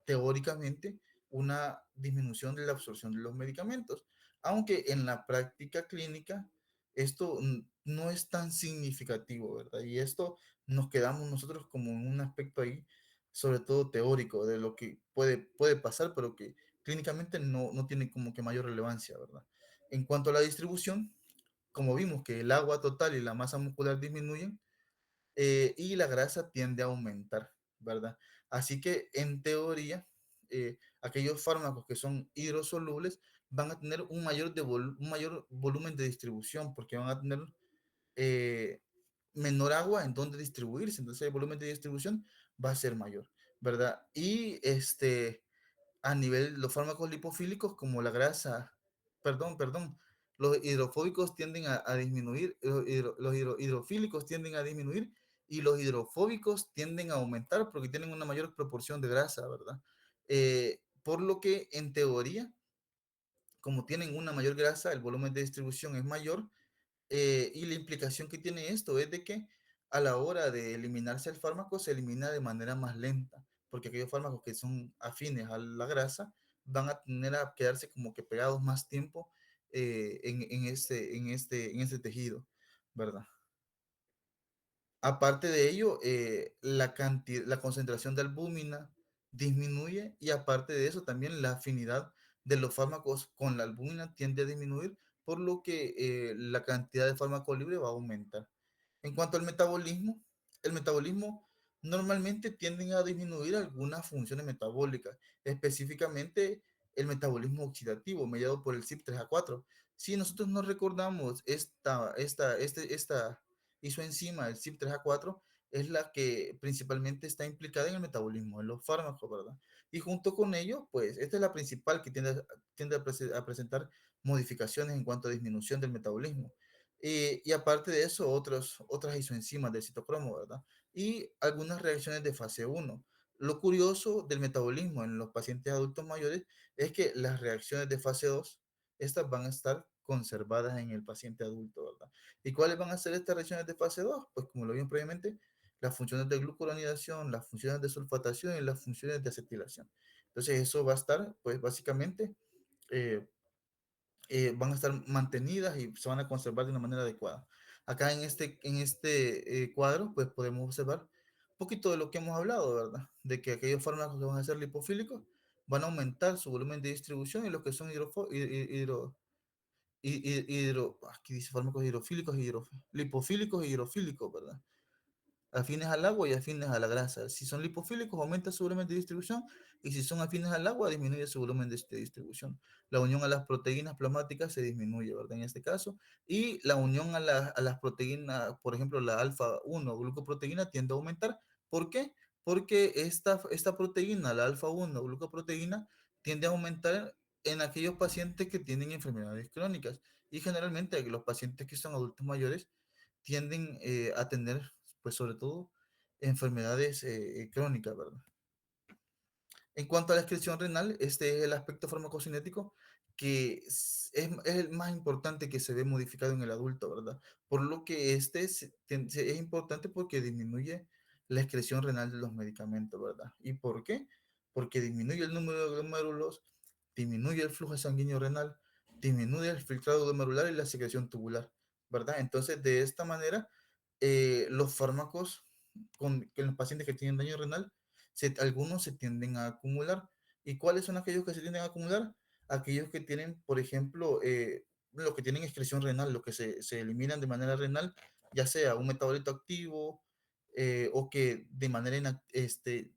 teóricamente una disminución de la absorción de los medicamentos, aunque en la práctica clínica esto no es tan significativo, ¿verdad? Y esto nos quedamos nosotros como en un aspecto ahí, sobre todo teórico, de lo que puede pasar, pero que clínicamente no tiene como que mayor relevancia, ¿verdad? En cuanto a la distribución, como vimos que el agua total y la masa muscular disminuyen, y la grasa tiende a aumentar, ¿verdad? Así que en teoría, aquellos fármacos que son hidrosolubles van a tener un mayor volumen de distribución porque van a tener eh, menor agua en donde distribuirse, entonces el volumen de distribución va a ser mayor, ¿verdad? Y a nivel, los fármacos lipofílicos como la grasa, perdón, los hidrofóbicos tienden a disminuir, hidrofílicos tienden a disminuir y los hidrofóbicos tienden a aumentar porque tienen una mayor proporción de grasa, ¿verdad? Por lo que en teoría, como tienen una mayor grasa, el volumen de distribución es mayor, y la implicación que tiene esto es de que a la hora de eliminarse el fármaco se elimina de manera más lenta, porque aquellos fármacos que son afines a la grasa van a tener a quedarse como que pegados más tiempo en este tejido, ¿verdad? Aparte de ello, la concentración de albúmina disminuye y aparte de eso también la afinidad de los fármacos con la albúmina tiende a disminuir, por lo que la cantidad de fármaco libre va a aumentar. En cuanto al metabolismo, el metabolismo normalmente tiende a disminuir algunas funciones metabólicas, específicamente el metabolismo oxidativo mediado por el CYP3A4. Si nosotros nos recordamos esta isoenzima, el CYP3A4, es la que principalmente está implicada en el metabolismo, en los fármacos, ¿verdad? Y junto con ello, pues esta es la principal que tiende a presentar modificaciones en cuanto a disminución del metabolismo. Y aparte de eso, otras isoenzimas del citocromo, ¿verdad? Y algunas reacciones de fase 1. Lo curioso del metabolismo en los pacientes adultos mayores es que las reacciones de fase 2, estas van a estar conservadas en el paciente adulto, ¿verdad? ¿Y cuáles van a ser estas reacciones de fase 2? Pues como lo vimos previamente, las funciones de glucuronidación, las funciones de sulfatación y las funciones de acetilación. Entonces eso va a estar, pues básicamente, eh, van a estar mantenidas y se van a conservar de una manera adecuada. Acá en este cuadro, pues podemos observar un poquito de lo que hemos hablado, ¿verdad? De que aquellos fármacos que van a ser lipofílicos van a aumentar su volumen de distribución y los que son aquí dice fármacos hidrofílicos, lipofílicos y hidrofílicos, ¿verdad? Afines al agua y afines a la grasa. Si son lipofílicos, aumenta su volumen de distribución y si son afines al agua, disminuye su volumen de distribución. La unión a las proteínas plasmáticas se disminuye, ¿verdad? En este caso. Y la unión a las proteínas, por ejemplo, la alfa 1 glucoproteína tiende a aumentar. ¿Por qué? Porque esta proteína, la alfa 1 glucoproteína, tiende a aumentar en aquellos pacientes que tienen enfermedades crónicas. Y generalmente los pacientes que son adultos mayores tienden a tener, pues sobre todo, enfermedades crónicas, ¿verdad? En cuanto a la excreción renal, este es el aspecto farmacocinético que es el más importante que se ve modificado en el adulto, ¿verdad? Por lo que es importante porque disminuye la excreción renal de los medicamentos, ¿verdad? ¿Y por qué? Porque disminuye el número de glomérulos, disminuye el flujo sanguíneo renal, disminuye el filtrado glomerular y la secreción tubular, ¿verdad? Entonces, de esta manera, los fármacos que los pacientes que tienen daño renal, algunos se tienden a acumular. ¿Y cuáles son aquellos que se tienden a acumular? Aquellos que tienen, por ejemplo, lo que tienen excreción renal, lo que se eliminan de manera renal, ya sea un metabolito activo o que de manera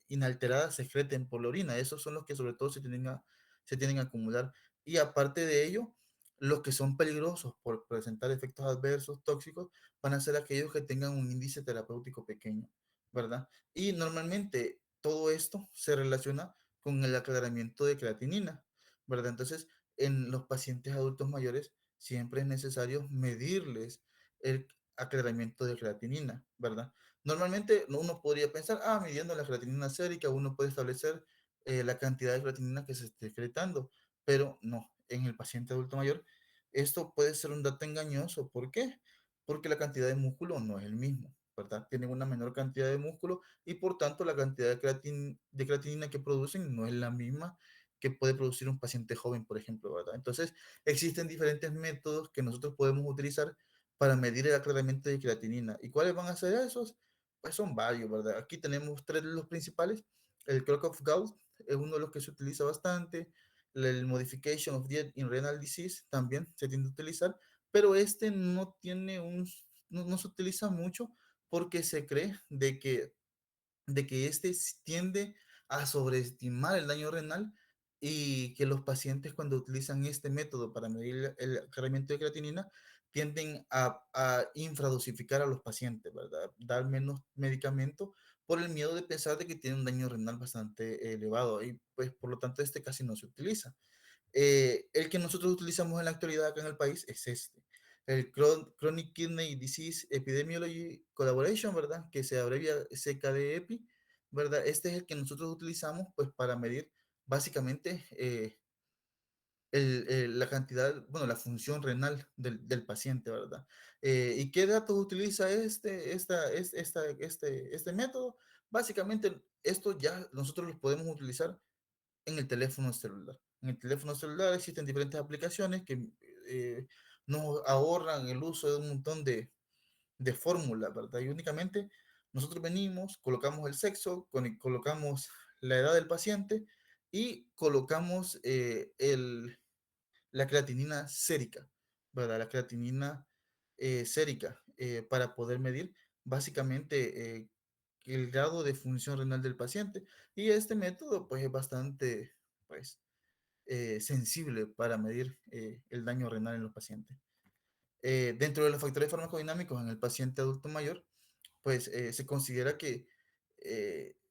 inalterada se excreten por la orina. Esos son los que sobre todo se tienden a acumular. Y aparte de ello, los que son peligrosos por presentar efectos adversos tóxicos van a ser aquellos que tengan un índice terapéutico pequeño, ¿verdad? Y normalmente todo esto se relaciona con el aclaramiento de creatinina, ¿verdad? Entonces, en los pacientes adultos mayores siempre es necesario medirles el aclaramiento de creatinina, ¿verdad? Normalmente uno podría pensar, midiendo la creatinina sérica, uno puede establecer la cantidad de creatinina que se esté excretando, pero no, en el paciente adulto mayor, esto puede ser un dato engañoso. ¿Por qué? Porque la cantidad de músculo no es el mismo, ¿verdad? Tienen una menor cantidad de músculo y por tanto la cantidad de creatinina que producen no es la misma que puede producir un paciente joven, por ejemplo, ¿verdad? Entonces, existen diferentes métodos que nosotros podemos utilizar para medir el aclaramiento de creatinina. ¿Y cuáles van a ser esos? Pues son varios, ¿verdad? Aquí tenemos tres de los principales. El Crocop-Gault es uno de los que se utiliza bastante. El Modification of Diet in Renal Disease también se tiende a utilizar, pero este no se utiliza mucho porque se cree de que este tiende a sobreestimar el daño renal y que los pacientes cuando utilizan este método para medir el cargamento de creatinina tienden a infradosificar a los pacientes, ¿verdad? Dar menos medicamento por el miedo de pensar de que tiene un daño renal bastante elevado y pues por lo tanto este casi no se utiliza. El que nosotros utilizamos en la actualidad acá en el país es este, el Chronic Kidney Disease Epidemiology Collaboration, ¿verdad? Que se abrevia CKD-EPI, ¿verdad? Este es el que nosotros utilizamos pues para medir básicamente la cantidad, bueno, la función renal del paciente, ¿verdad? ¿Y qué datos utiliza este método? Básicamente, esto ya nosotros los podemos utilizar en el teléfono celular. En el teléfono celular existen diferentes aplicaciones que nos ahorran el uso de un montón de fórmulas, ¿verdad? Y únicamente nosotros venimos, colocamos el sexo, colocamos la edad del paciente y colocamos la creatinina sérica, ¿verdad? La creatinina sérica para poder medir básicamente el grado de función renal del paciente. Y este método pues es bastante pues sensible para medir el daño renal en los pacientes. Dentro de los factores farmacodinámicos en el paciente adulto mayor, pues se considera que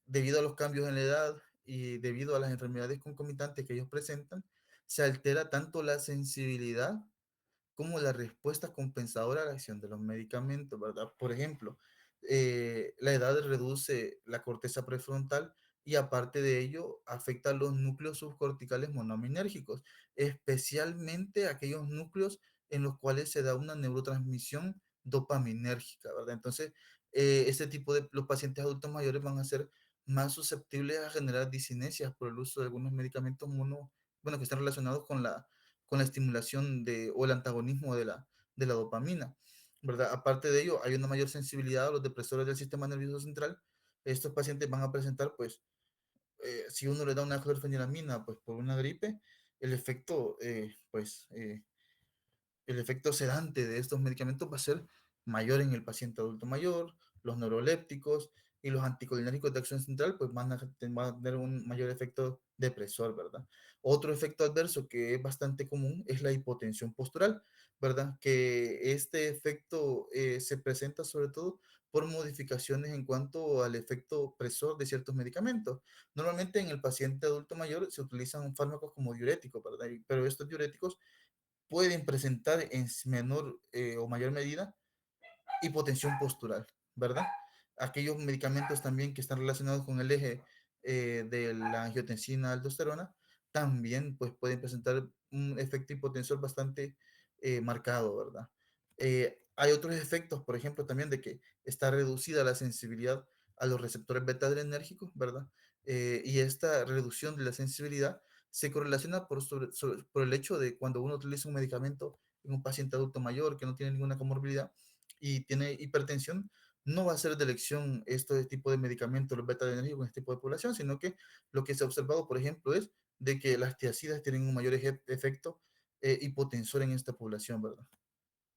debido a los cambios en la edad y debido a las enfermedades concomitantes que ellos presentan, se altera tanto la sensibilidad como la respuesta compensadora a la acción de los medicamentos, ¿verdad? Por ejemplo, la edad reduce la corteza prefrontal y aparte de ello afecta a los núcleos subcorticales monoaminérgicos, especialmente aquellos núcleos en los cuales se da una neurotransmisión dopaminérgica, ¿verdad? Entonces, este tipo de los pacientes adultos mayores van a ser más susceptibles a generar disinesias por el uso de algunos medicamentos bueno, que están relacionados con la estimulación o el antagonismo de la dopamina, ¿verdad? Aparte de ello, hay una mayor sensibilidad a los depresores del sistema nervioso central. Estos pacientes van a presentar, pues, si uno le da una clorfeniramina, pues, por una gripe, el efecto, el efecto sedante de estos medicamentos va a ser mayor en el paciente adulto mayor, los neurolépticos y los anticolinérgicos de acción central, pues van a tener un mayor efecto depresor, ¿verdad? Otro efecto adverso que es bastante común es la hipotensión postural, ¿verdad? Que este efecto se presenta sobre todo por modificaciones en cuanto al efecto presor de ciertos medicamentos. Normalmente en el paciente adulto mayor se utilizan fármacos como diuréticos, ¿verdad? Pero estos diuréticos pueden presentar en menor o mayor medida hipotensión postural, ¿verdad? Aquellos medicamentos también que están relacionados con el eje de la angiotensina aldosterona también pues pueden presentar un efecto hipotensor bastante marcado, ¿verdad? Hay otros efectos, por ejemplo, también de que está reducida la sensibilidad a los receptores beta adrenérgicos, ¿verdad? Y esta reducción de la sensibilidad se correlaciona por el hecho de cuando uno utiliza un medicamento en un paciente adulto mayor que no tiene ninguna comorbilidad y tiene hipertensión, no va a ser de elección este tipo de medicamentos, los beta adrenérgicos en este tipo de población, sino que lo que se ha observado, por ejemplo, es de que las tiazidas tienen un mayor efecto hipotensor en esta población, ¿verdad?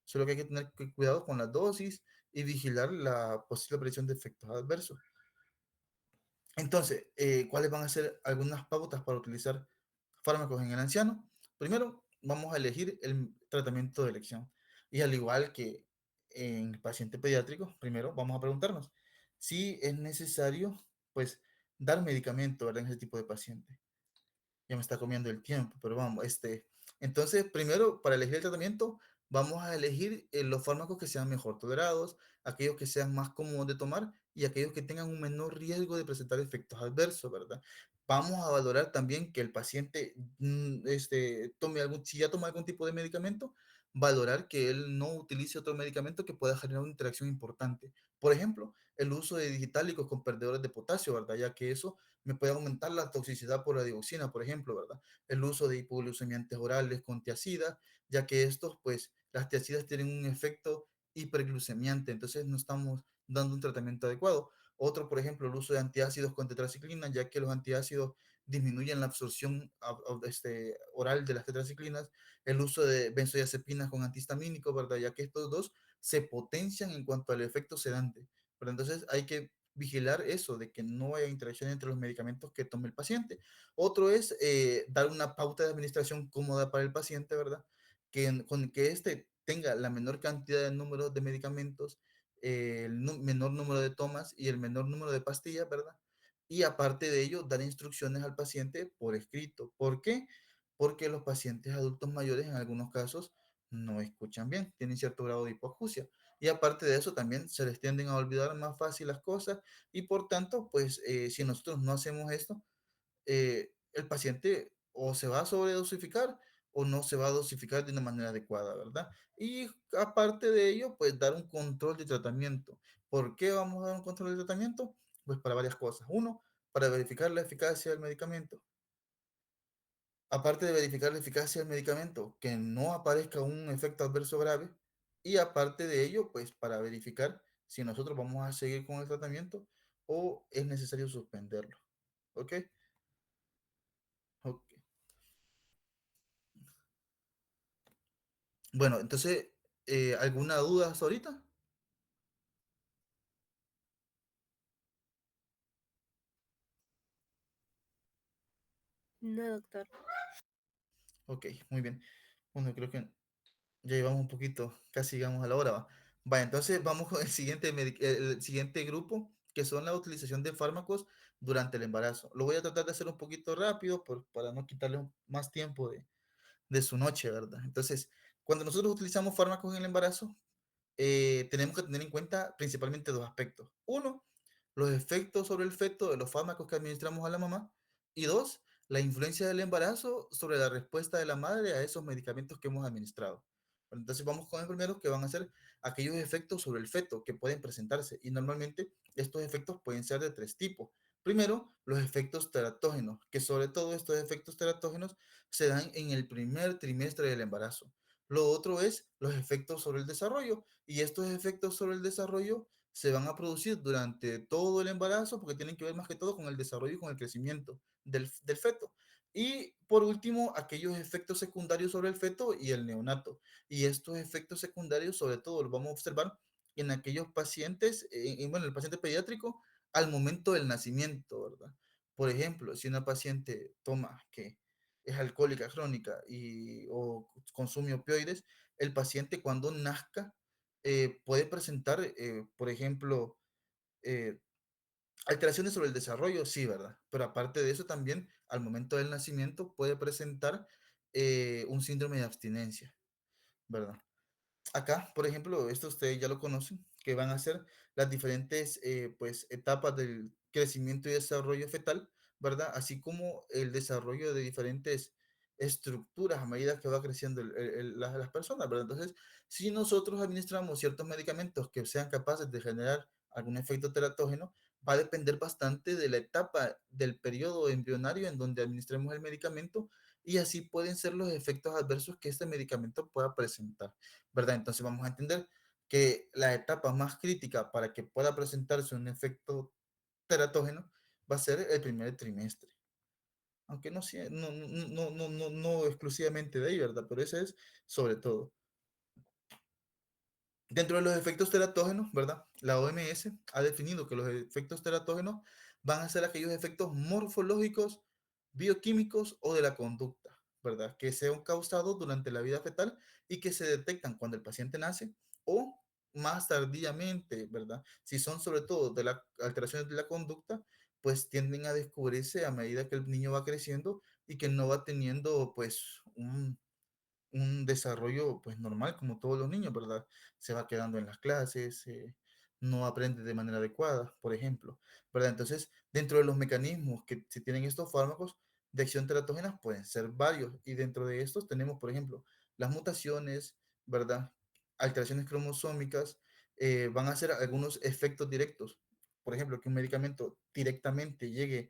Solo que hay que tener cuidado con la dosis y vigilar la posible aparición de efectos adversos. Entonces, ¿cuáles van a ser algunas pautas para utilizar fármacos en el anciano? Primero, vamos a elegir el tratamiento de elección. Y al igual que en el paciente pediátrico, primero vamos a preguntarnos si es necesario, pues, dar medicamento, ¿verdad? En ese tipo de paciente. Ya me está comiendo el tiempo, pero vamos, entonces, primero, para elegir el tratamiento, vamos a elegir los fármacos que sean mejor tolerados, aquellos que sean más cómodos de tomar y aquellos que tengan un menor riesgo de presentar efectos adversos, ¿verdad? Vamos a valorar también que el paciente, tome si ya toma algún tipo de medicamento, valorar que él no utilice otro medicamento que pueda generar una interacción importante. Por ejemplo, el uso de digitálicos con perdedores de potasio, ¿verdad? Ya que eso me puede aumentar la toxicidad por la dioxina, por ejemplo, ¿verdad? El uso de hipoglucemiantes orales con tiacidas, ya que estos, pues, las tiacidas tienen un efecto hiperglucemiante, entonces no estamos dando un tratamiento adecuado. Otro, por ejemplo, el uso de antiácidos con tetraciclina, ya que los antiácidos disminuyen la absorción oral de las tetraciclinas. El uso de benzodiazepinas con antihistamínicos, ¿verdad? Ya que estos dos se potencian en cuanto al efecto sedante. Pero entonces hay que vigilar eso, de que no haya interacción entre los medicamentos que tome el paciente. Otro es dar una pauta de administración cómoda para el paciente, ¿verdad? Con que éste tenga la menor cantidad de números de medicamentos, el menor número de tomas y el menor número de pastillas, ¿verdad? Y aparte de ello, dar instrucciones al paciente por escrito. ¿Por qué? Porque los pacientes adultos mayores en algunos casos no escuchan bien, tienen cierto grado de hipoacusia. Y aparte de eso, también se les tienden a olvidar más fácil las cosas y por tanto, pues si nosotros no hacemos esto, el paciente o se va a sobredosificar o no se va a dosificar de una manera adecuada, ¿verdad? Y aparte de ello, pues dar un control de tratamiento. ¿Por qué vamos a dar un control de tratamiento? Pues para varias cosas. Uno, para verificar la eficacia del medicamento. Aparte de verificar la eficacia del medicamento, que no aparezca un efecto adverso grave. Y aparte de ello, pues para verificar si nosotros vamos a seguir con el tratamiento o es necesario suspenderlo. ¿Ok? Ok. Bueno, entonces, ¿alguna duda hasta ahorita? No, doctor. Ok, muy bien. Bueno, creo que ya llevamos un poquito, casi llegamos a la hora, va. Va, entonces vamos con el siguiente grupo, que son la utilización de fármacos durante el embarazo. Lo voy a tratar de hacer un poquito rápido para no quitarle más tiempo de su noche, ¿verdad? Entonces, cuando nosotros utilizamos fármacos en el embarazo, tenemos que tener en cuenta principalmente dos aspectos. Uno, los efectos sobre el feto de los fármacos que administramos a la mamá. Y dos, la influencia del embarazo sobre la respuesta de la madre a esos medicamentos que hemos administrado. Bueno, entonces vamos con el primero, que van a ser aquellos efectos sobre el feto que pueden presentarse. Y normalmente estos efectos pueden ser de tres tipos. Primero, los efectos teratógenos, que sobre todo estos efectos teratógenos se dan en el primer trimestre del embarazo. Lo otro es los efectos sobre el desarrollo, y estos efectos sobre el desarrollo se van a producir durante todo el embarazo porque tienen que ver más que todo con el desarrollo y con el crecimiento del feto. Y por último, aquellos efectos secundarios sobre el feto y el neonato. Y estos efectos secundarios, sobre todo, los vamos a observar en aquellos pacientes, bueno, el paciente pediátrico al momento del nacimiento, ¿verdad? Por ejemplo, si una paciente toma que es alcohólica crónica o consume opioides, el paciente cuando nazca puede presentar, por ejemplo, eh, alteraciones sobre el desarrollo, sí, ¿verdad? Pero aparte de eso también, al momento del nacimiento puede presentar un síndrome de abstinencia, ¿verdad? Acá, por ejemplo, esto ustedes ya lo conocen, que van a ser las diferentes pues, etapas del crecimiento y desarrollo fetal, ¿verdad? Así como el desarrollo de diferentes estructuras a medida que va creciendo las personas, ¿verdad? Entonces, si nosotros administramos ciertos medicamentos que sean capaces de generar algún efecto teratógeno, va a depender bastante de la etapa del periodo embrionario en donde administremos el medicamento y así pueden ser los efectos adversos que este medicamento pueda presentar, ¿verdad? Entonces vamos a entender que la etapa más crítica para que pueda presentarse un efecto teratógeno va a ser el primer trimestre. Aunque no, no exclusivamente de ahí, ¿verdad? Pero ese es sobre todo. Dentro de los efectos teratógenos, ¿verdad? La OMS ha definido que los efectos teratógenos van a ser aquellos efectos morfológicos, bioquímicos o de la conducta, ¿verdad? Que sean causados durante la vida fetal y que se detectan cuando el paciente nace o más tardíamente, ¿verdad? Si son sobre todo de las alteraciones de la conducta, pues tienden a descubrirse a medida que el niño va creciendo y que no va teniendo pues un desarrollo pues normal como todos los niños, ¿verdad? Se va quedando en las clases, no aprende de manera adecuada, por ejemplo, ¿verdad? Entonces, dentro de los mecanismos que se tienen estos fármacos de acción teratógenas pueden ser varios y dentro de estos tenemos, por ejemplo, las mutaciones, ¿verdad? Alteraciones cromosómicas, van a ser algunos efectos directos. Por ejemplo, que un medicamento directamente llegue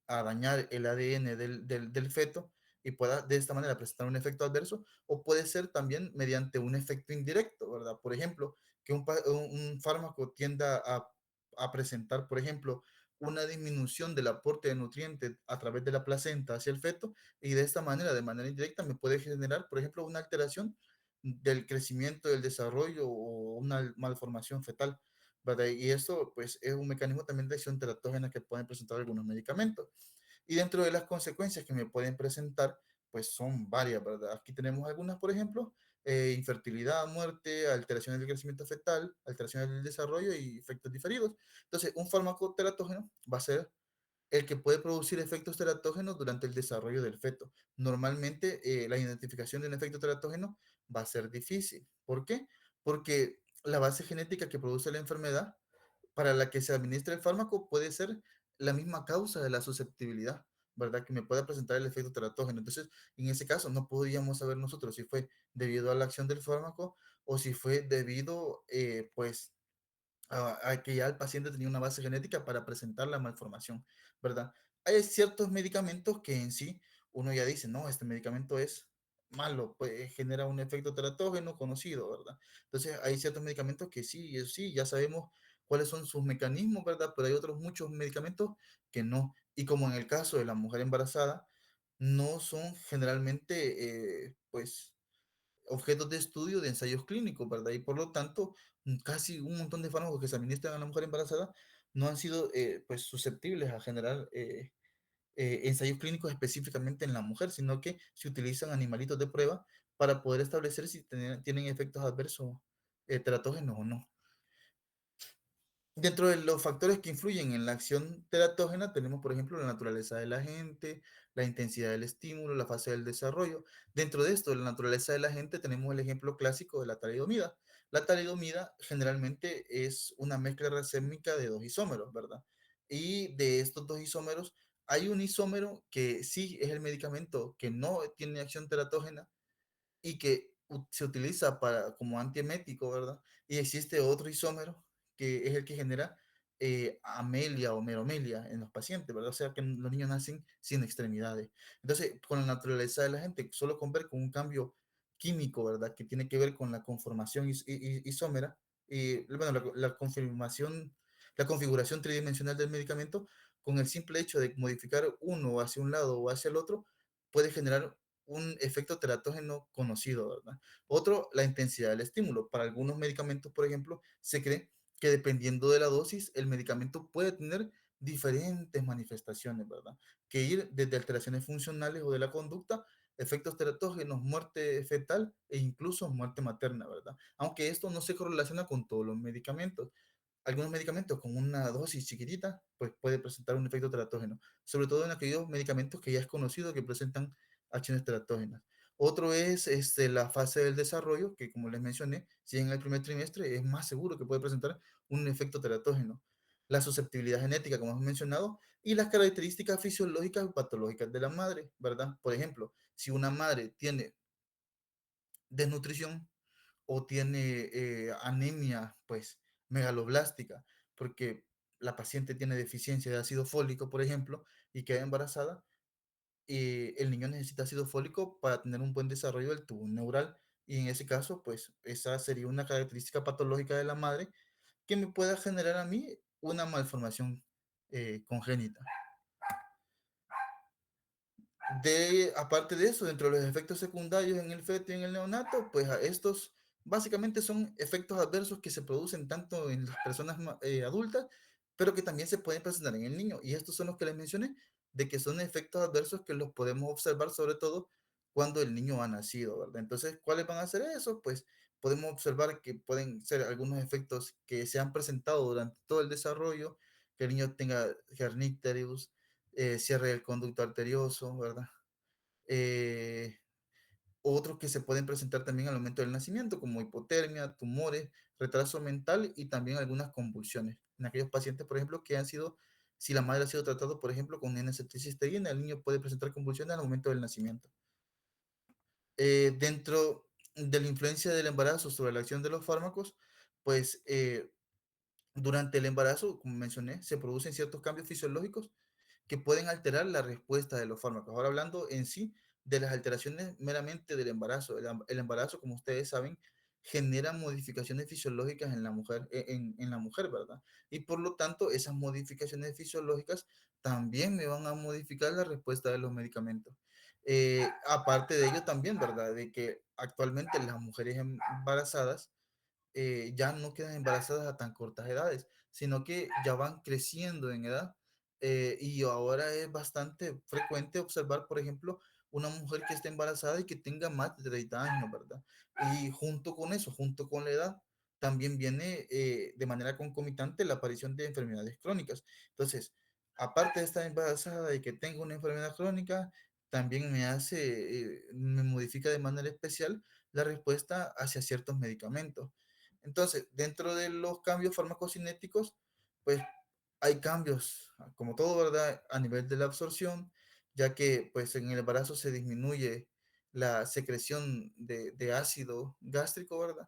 a dañar el ADN del feto y pueda de esta manera presentar un efecto adverso, o puede ser también mediante un efecto indirecto, ¿verdad? Por ejemplo, que un fármaco tienda a presentar, por ejemplo, una disminución del aporte de nutrientes a través de la placenta hacia el feto y de esta manera, de manera indirecta, me puede generar, por ejemplo, una alteración del crecimiento, del desarrollo o una malformación fetal, ¿verdad? Y esto, pues, es un mecanismo también de acción teratógena que pueden presentar algunos medicamentos. Y dentro de las consecuencias que me pueden presentar, pues son varias, ¿verdad? Aquí tenemos algunas, por ejemplo, infertilidad, muerte, alteraciones del crecimiento fetal, alteraciones del desarrollo y efectos diferidos. Entonces, un fármaco teratógeno va a ser el que puede producir efectos teratógenos durante el desarrollo del feto. Normalmente, la identificación de un efecto teratógeno va a ser difícil. ¿Por qué? Porque la base genética que produce la enfermedad para la que se administra el fármaco puede ser la misma causa de la susceptibilidad, ¿verdad? Que me pueda presentar el efecto teratógeno. Entonces, en ese caso, no podríamos saber nosotros si fue debido a la acción del fármaco o si fue debido, pues, a que ya el paciente tenía una base genética para presentar la malformación, ¿verdad? Hay ciertos medicamentos que en sí uno ya dice, no, este medicamento es malo, pues genera un efecto teratógeno conocido, ¿verdad? Entonces hay ciertos medicamentos que sí, sí, ya sabemos cuáles son sus mecanismos, ¿verdad? Pero hay otros muchos medicamentos que no. Y como en el caso de la mujer embarazada, no son generalmente, pues, objetos de estudio de ensayos clínicos, ¿verdad? Y por lo tanto, casi un montón de fármacos que se administran a la mujer embarazada no han sido pues susceptibles a generar ensayos clínicos específicamente en la mujer, sino que se utilizan animalitos de prueba para poder establecer si tienen efectos adversos teratógenos o no. Dentro de los factores que influyen en la acción teratógena tenemos, por ejemplo, la naturaleza del agente, la intensidad del estímulo, la fase del desarrollo. Dentro de esto, la naturaleza del agente, tenemos el ejemplo clásico de la talidomida. La talidomida generalmente es una mezcla racémica de dos isómeros, ¿verdad? Y de estos dos isómeros, hay un isómero que sí es el medicamento que no tiene acción teratógena, y que se utiliza para, como antiemético, ¿verdad? Y existe otro isómero que es el que genera amelia o meromelia en los pacientes, ¿verdad? O sea que los niños nacen sin extremidades. Entonces, con la naturaleza de la gente, solo con ver con un cambio químico, ¿verdad? Que tiene que ver con la conformación isómera y, bueno, la confirmación, la configuración tridimensional del medicamento, con el simple hecho de modificar uno hacia un lado o hacia el otro, puede generar un efecto teratógeno conocido, ¿verdad? Otro, la intensidad del estímulo. Para algunos medicamentos, por ejemplo, se cree que dependiendo de la dosis, el medicamento puede tener diferentes manifestaciones, ¿verdad? Que ir desde alteraciones funcionales o de la conducta, efectos teratógenos, muerte fetal e incluso muerte materna, ¿verdad? Aunque esto no se correlaciona con todos los medicamentos. Algunos medicamentos con una dosis chiquitita, pues puede presentar un efecto teratógeno, sobre todo en aquellos medicamentos que ya es conocido que presentan acciones teratógenas. Otro es la fase del desarrollo, que como les mencioné, si en el primer trimestre es más seguro que puede presentar un efecto teratógeno. La susceptibilidad genética, como hemos mencionado, y las características fisiológicas o patológicas de la madre, ¿verdad? Por ejemplo, si una madre tiene desnutrición, o tiene anemia, pues, megaloblástica, porque la paciente tiene deficiencia de ácido fólico, por ejemplo, y queda embarazada, el niño necesita ácido fólico para tener un buen desarrollo del tubo neural. Y en ese caso, pues esa sería una característica patológica de la madre que me pueda generar a mí una malformación congénita. Aparte de eso, dentro de los efectos secundarios en el feto y en el neonato, pues estos básicamente son efectos adversos que se producen tanto en las personas adultas, pero que también se pueden presentar en el niño. Y estos son los que les mencioné, de que son efectos adversos que los podemos observar sobre todo cuando el niño ha nacido, ¿verdad? Entonces, ¿cuáles van a ser esos? Pues podemos observar que pueden ser algunos efectos que se han presentado durante todo el desarrollo, que el niño tenga hernicterius, cierre del conducto arterioso, ¿verdad? Eh, Otros que se pueden presentar también al momento del nacimiento, como hipotermia, tumores, retraso mental y también algunas convulsiones. En aquellos pacientes, por ejemplo, que han sido, si la madre ha sido tratado, por ejemplo, con N-acetilcisteína, el niño puede presentar convulsiones al momento del nacimiento. Dentro de la influencia del embarazo sobre la acción de los fármacos, pues durante el embarazo, como mencioné, se producen ciertos cambios fisiológicos que pueden alterar la respuesta de los fármacos. Ahora hablando en sí de las alteraciones meramente del embarazo. El embarazo, como ustedes saben, genera modificaciones fisiológicas en la mujer, en la mujer, ¿verdad? Y por lo tanto, esas modificaciones fisiológicas también me van a modificar la respuesta de los medicamentos. Aparte de ello también, ¿verdad? De que actualmente las mujeres embarazadas ya no quedan embarazadas a tan cortas edades, sino que ya van creciendo en edad. Y ahora es bastante frecuente observar, por ejemplo, una mujer que esté embarazada y que tenga más de 30 años, ¿verdad? Y junto con eso, junto con la edad, también viene de manera concomitante la aparición de enfermedades crónicas. Entonces, aparte de estar embarazada y que tenga una enfermedad crónica, también me modifica de manera especial la respuesta hacia ciertos medicamentos. Entonces, dentro de los cambios farmacocinéticos, pues hay cambios, como todo, ¿verdad? A nivel de la absorción, ya que pues en el embarazo se disminuye la secreción de ácido gástrico, ¿verdad?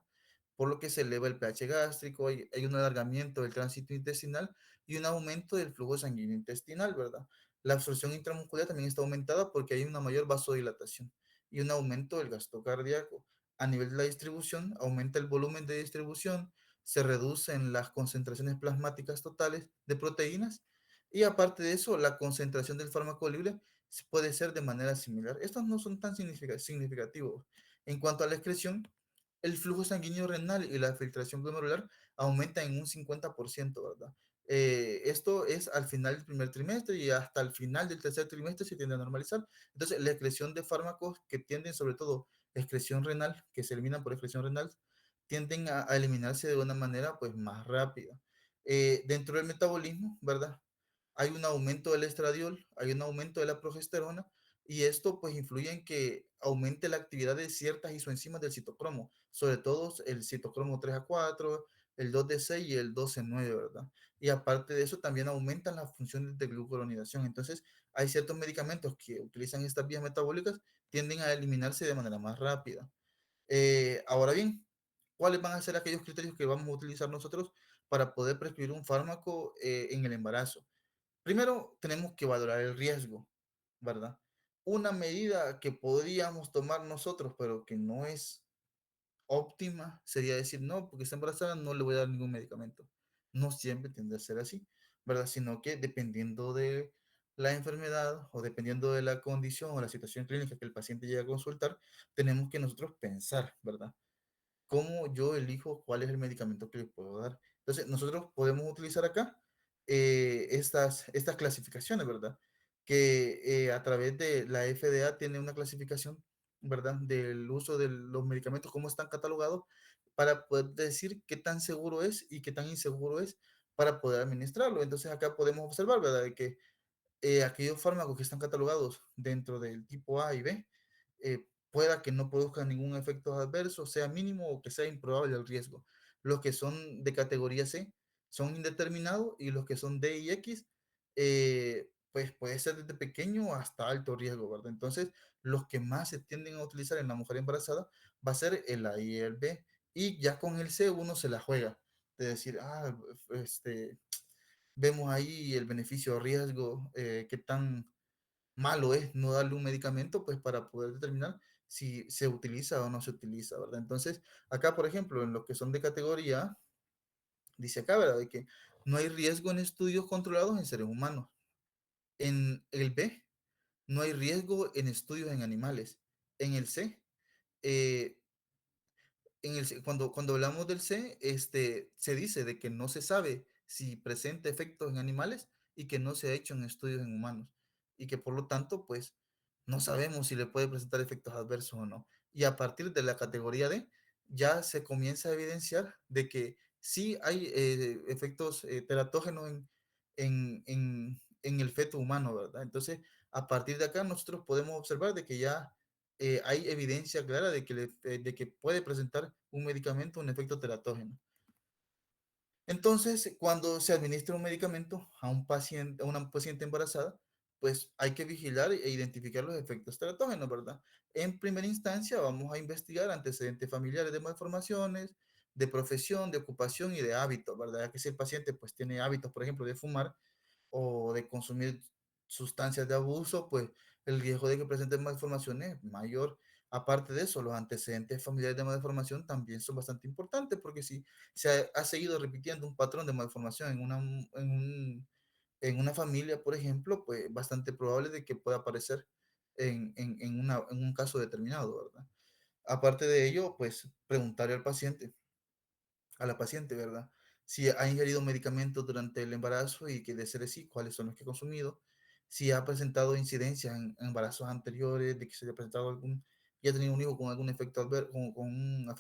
Por lo que se eleva el pH gástrico, hay un alargamiento del tránsito intestinal y un aumento del flujo sanguíneo intestinal, ¿verdad? La absorción intramuscular también está aumentada porque hay una mayor vasodilatación y un aumento del gasto cardíaco. A nivel de la distribución, aumenta el volumen de distribución, se reducen las concentraciones plasmáticas totales de proteínas y aparte de eso, la concentración del fármaco libre puede ser de manera similar. Estos no son tan significativos. En cuanto a la excreción, el flujo sanguíneo renal y la filtración glomerular aumentan en un 50%, ¿verdad? Esto es al final del primer trimestre y hasta el final del tercer trimestre se tiende a normalizar. Entonces, la excreción de fármacos que tienden sobre todo excreción renal, que se eliminan por excreción renal, tienden a eliminarse de una manera pues más rápida. Dentro del metabolismo, ¿verdad? Hay un aumento del estradiol, hay un aumento de la progesterona y esto pues influye en que aumente la actividad de ciertas isoenzimas del citocromo, sobre todo el citocromo 3A4, el 2D6 y el 12-9, ¿verdad? Y aparte de eso también aumentan las funciones de glucuronidación. Entonces, hay ciertos medicamentos que utilizan estas vías metabólicas, tienden a eliminarse de manera más rápida. Ahora bien, ¿cuáles van a ser aquellos criterios que vamos a utilizar nosotros para poder prescribir un fármaco en el embarazo? Primero, tenemos que valorar el riesgo, ¿verdad? Una medida que podríamos tomar nosotros, pero que no es óptima, sería decir, no, porque está embarazada, no le voy a dar ningún medicamento. No siempre tiende a ser así, ¿verdad? Sino que dependiendo de la enfermedad o dependiendo de la condición o la situación clínica que el paciente llegue a consultar, tenemos que nosotros pensar, ¿verdad? ¿Cómo yo elijo cuál es el medicamento que le puedo dar? Entonces, nosotros podemos utilizar acá estas clasificaciones, ¿verdad? Que a través de la FDA tiene una clasificación, ¿verdad? Del uso de los medicamentos, cómo están catalogados, para poder decir qué tan seguro es y qué tan inseguro es para poder administrarlo. Entonces, acá podemos observar, ¿verdad? De que aquellos fármacos que están catalogados dentro del tipo A y B, pueda que no produzcan ningún efecto adverso, sea mínimo o que sea improbable el riesgo. Los que son de categoría C son indeterminados y los que son D y X, pues puede ser desde pequeño hasta alto riesgo, ¿verdad? Entonces, los que más se tienden a utilizar en la mujer embarazada va a ser el A y el B. Y ya con el C uno se la juega de decir, este, Vemos ahí el beneficio o riesgo, qué tan malo es no darle un medicamento, pues para poder determinar si se utiliza o no se utiliza, ¿verdad? Entonces, acá, por ejemplo, en los que son de categoría A, dice acá, ¿verdad? De que no hay riesgo en estudios controlados en seres humanos. En el B, no hay riesgo en estudios en animales. En el C, eh, cuando hablamos del C, se dice de que no se sabe si presenta efectos en animales y que no se ha hecho en estudios en humanos y que por lo tanto, pues, no sabemos si le puede presentar efectos adversos o no. Y a partir de la categoría D, ya se comienza a evidenciar de que sí hay efectos teratógenos en el feto humano, ¿verdad? Entonces, a partir de acá, nosotros podemos observar de que ya hay evidencia clara de que puede presentar un medicamento un efecto teratógeno. Entonces, cuando se administra un medicamento a una paciente embarazada, pues hay que vigilar e identificar los efectos teratógenos, ¿verdad? En primera instancia, vamos a investigar antecedentes familiares de malformaciones, de profesión, de ocupación y de hábitos, ¿verdad? Ya que si el paciente pues tiene hábitos, por ejemplo, de fumar, o de consumir sustancias de abuso, pues el riesgo de que presenten malformaciones es mayor. Aparte de eso, los antecedentes familiares de malformación también son bastante importantes porque si ha seguido repitiendo un patrón de malformación en una familia, por ejemplo, pues bastante probable de que pueda aparecer en un caso determinado, ¿verdad? Aparte de ello, pues preguntarle al paciente a la paciente, ¿verdad? Si ha ingerido medicamentos durante el embarazo y que de ser así, cuáles son los que ha consumido, si ha presentado incidencias en embarazos anteriores, de que se le ha presentado y ha tenido un hijo con algún efecto con un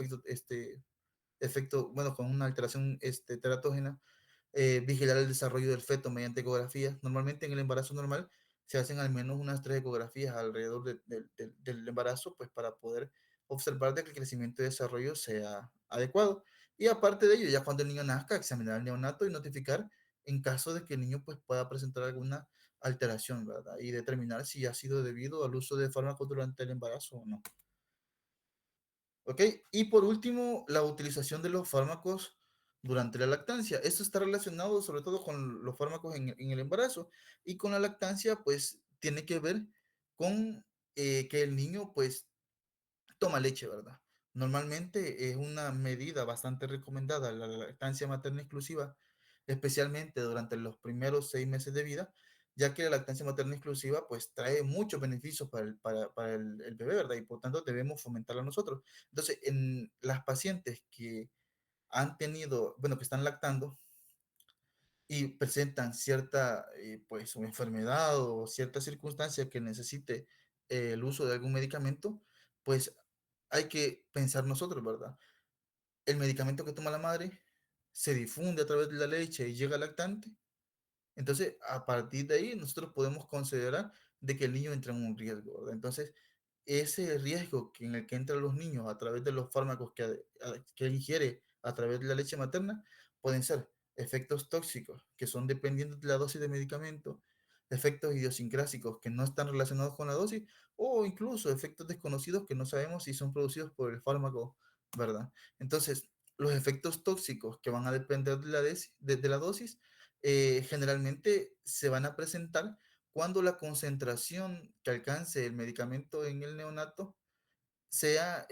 efecto, bueno, con una alteración teratógena, vigilar el desarrollo del feto mediante ecografías. Normalmente en el embarazo normal se hacen al menos unas 3 ecografías alrededor del embarazo, pues para poder observar de que el crecimiento y desarrollo sea adecuado. Y aparte de ello, ya cuando el niño nazca, examinar al neonato y notificar en caso de que el niño pues pueda presentar alguna alteración, ¿verdad? Y determinar si ha sido debido al uso de fármacos durante el embarazo o no. ¿Ok? Y por último, la utilización de los fármacos durante la lactancia. Esto está relacionado sobre todo con los fármacos en el embarazo y con la lactancia, pues tiene que ver con que el niño pues toma leche, ¿verdad? Normalmente es una medida bastante recomendada la lactancia materna exclusiva, especialmente durante los primeros 6 meses de vida, ya que la lactancia materna exclusiva pues trae muchos beneficios para el bebé, ¿verdad? Y por tanto debemos fomentarla nosotros. Entonces, en las pacientes que han tenido, bueno, que están lactando y presentan cierta, pues, una enfermedad o cierta circunstancia que necesite el uso de algún medicamento, pues hay que pensar nosotros, ¿verdad? El medicamento que toma la madre se difunde a través de la leche y llega al lactante. Entonces, a partir de ahí, nosotros podemos considerar de que el niño entra en un riesgo, ¿verdad? Entonces, ese riesgo en el que entran los niños a través de los fármacos que ingiere a través de la leche materna pueden ser efectos tóxicos que son dependientes de la dosis de medicamento, efectos idiosincrásicos que no están relacionados con la dosis o incluso efectos desconocidos que no sabemos si son producidos por el fármaco, ¿verdad? Entonces, los efectos tóxicos que van a depender de la dosis generalmente se van a presentar cuando la concentración que alcance el medicamento en el neonato sea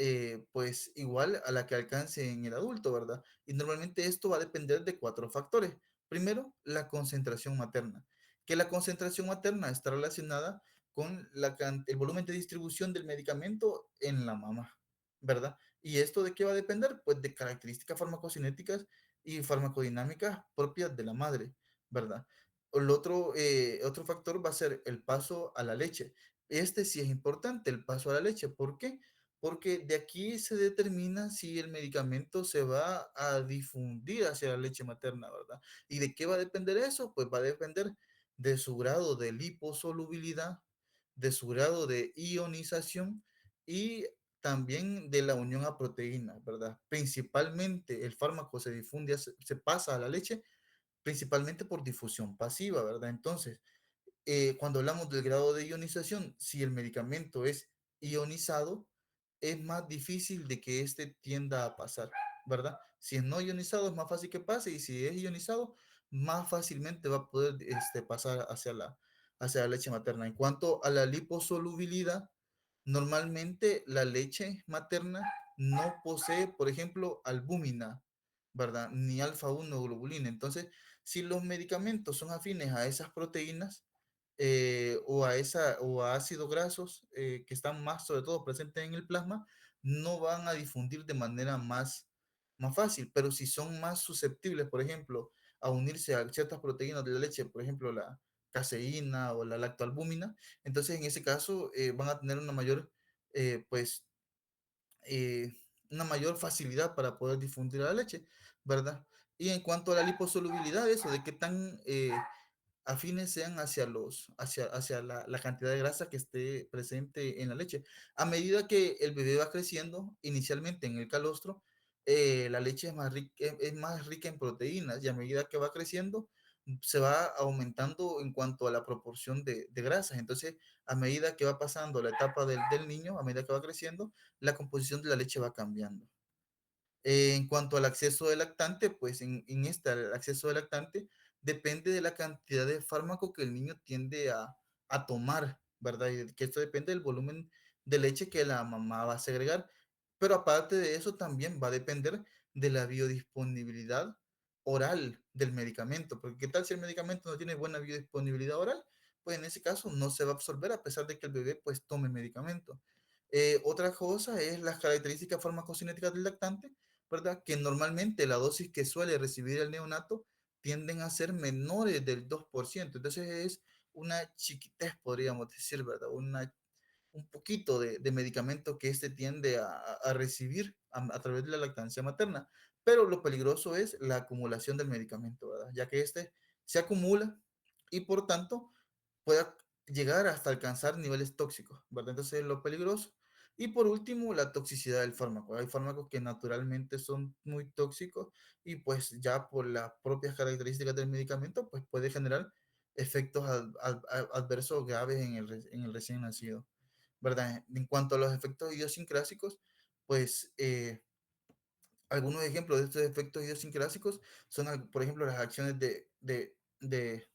pues igual a la que alcance en el adulto, ¿verdad? Y normalmente esto va a depender de 4 factores. Primero, la concentración materna, que la concentración materna está relacionada con el volumen de distribución del medicamento en la mamá, ¿verdad? ¿Y esto de qué va a depender? Pues de características farmacocinéticas y farmacodinámicas propias de la madre, ¿verdad? Otro factor va a ser el paso a la leche. Este sí es importante, el paso a la leche. ¿Por qué? Porque de aquí se determina si el medicamento se va a difundir hacia la leche materna, ¿verdad? ¿Y de qué va a depender eso? Pues va a depender de su grado de liposolubilidad, de su grado de ionización y también de la unión a proteínas, ¿verdad? Principalmente el fármaco se difunde, se pasa a la leche, principalmente por difusión pasiva, ¿verdad? Entonces, cuando hablamos del grado de ionización, si el medicamento es ionizado, es más difícil de que éste tienda a pasar, ¿verdad? Si es no ionizado, es más fácil que pase y si es ionizado, más fácilmente va a poder pasar hacia la leche materna. En cuanto a la liposolubilidad, normalmente la leche materna no posee, por ejemplo, albúmina, ¿verdad? Ni alfa 1 globulina. Entonces, si los medicamentos son afines a esas proteínas, o a ácidos grasos que están más, sobre todo, presentes en el plasma, no van a difundir de manera más fácil. Pero si son más susceptibles, por ejemplo, a unirse a ciertas proteínas de la leche, por ejemplo, la caseína o la lactoalbúmina, entonces en ese caso van a tener pues, eh, una mayor facilidad para poder difundir la leche, ¿verdad? Y en cuanto a la liposolubilidad, eso de qué tan afines sean hacia la cantidad de grasa que esté presente en la leche. A medida que el bebé va creciendo, inicialmente en el calostro, la leche es más rica en proteínas y a medida que va creciendo, se va aumentando en cuanto a la proporción de grasas. Entonces, a medida que va pasando la etapa del niño, a medida que va creciendo, la composición de la leche va cambiando. En cuanto al acceso del lactante, pues el acceso del lactante depende de la cantidad de fármaco que el niño tiende a tomar, ¿verdad? Y que esto depende del volumen de leche que la mamá va a segregar. Pero aparte de eso, también va a depender de la biodisponibilidad oral del medicamento. Porque ¿qué tal si el medicamento no tiene buena biodisponibilidad oral? Pues en ese caso no se va a absorber a pesar de que el bebé pues tome medicamento. Otra cosa es las características farmacocinéticas del lactante, ¿verdad? Que normalmente la dosis que suele recibir el neonato tienden a ser menores del 2%. Entonces es una chiquitez, podríamos decir, ¿verdad? Un poquito de medicamento que este tiende a recibir a través de la lactancia materna. Pero lo peligroso es la acumulación del medicamento, ¿verdad? Ya que este se acumula y por tanto pueda llegar hasta alcanzar niveles tóxicos, ¿verdad? Entonces es lo peligroso. Y por último, la toxicidad del fármaco. Hay fármacos que naturalmente son muy tóxicos y pues ya por las propias características del medicamento, pues puede generar efectos adversos graves en el recién nacido, ¿verdad? En cuanto a los efectos idiosincrásicos, pues algunos ejemplos de estos efectos idiosincrásicos son, por ejemplo, las acciones de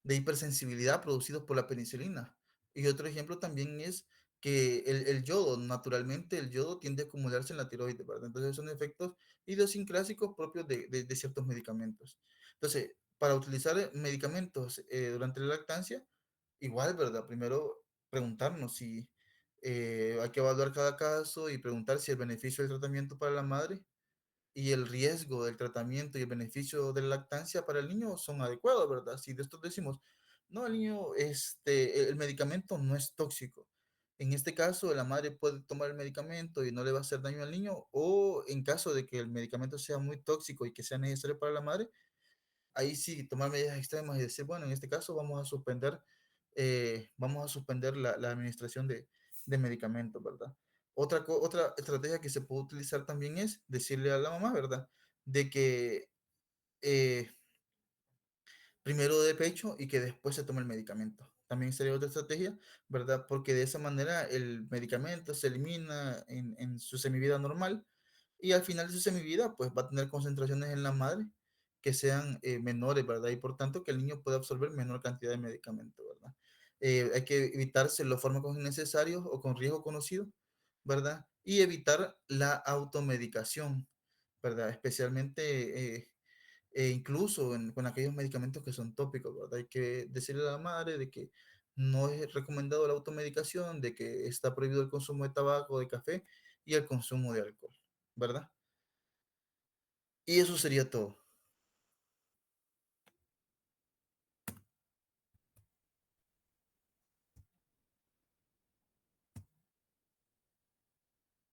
hipersensibilidad producidos por la penicilina. Y otro ejemplo también es que el yodo, naturalmente el yodo tiende a acumularse en la tiroides, ¿verdad? Entonces son efectos idiosincrásicos propios de ciertos medicamentos. Entonces, para utilizar medicamentos durante la lactancia, igual, ¿verdad? Primero preguntarnos si hay que evaluar cada caso y preguntar si el beneficio del tratamiento para la madre y el riesgo del tratamiento y el beneficio de la lactancia para el niño son adecuados, ¿verdad? Si de esto decimos, no, el niño, el medicamento no es tóxico. En este caso, la madre puede tomar el medicamento y no le va a hacer daño al niño, o en caso de que el medicamento sea muy tóxico y que sea necesario para la madre, ahí sí tomar medidas extremas y decir, bueno, en este caso vamos a suspender la administración de medicamentos, ¿verdad? Otra estrategia que se puede utilizar también es decirle a la mamá, ¿verdad? De que eh, primero de pecho y que después se tome el medicamento. También sería otra estrategia, ¿verdad? Porque de esa manera el medicamento se elimina en su semivida normal y al final de su semivida, pues va a tener concentraciones en la madre que sean menores, ¿verdad? Y por tanto que el niño pueda absorber menor cantidad de medicamento, ¿verdad? Hay que evitarse los fármacos innecesarios o con riesgo conocido, ¿verdad? Y evitar la automedicación, ¿verdad? Especialmente incluso con aquellos medicamentos que son tópicos, ¿verdad? Hay que decirle a la madre de que no es recomendado la automedicación, de que está prohibido el consumo de tabaco, de café y el consumo de alcohol, ¿verdad? Y eso sería todo.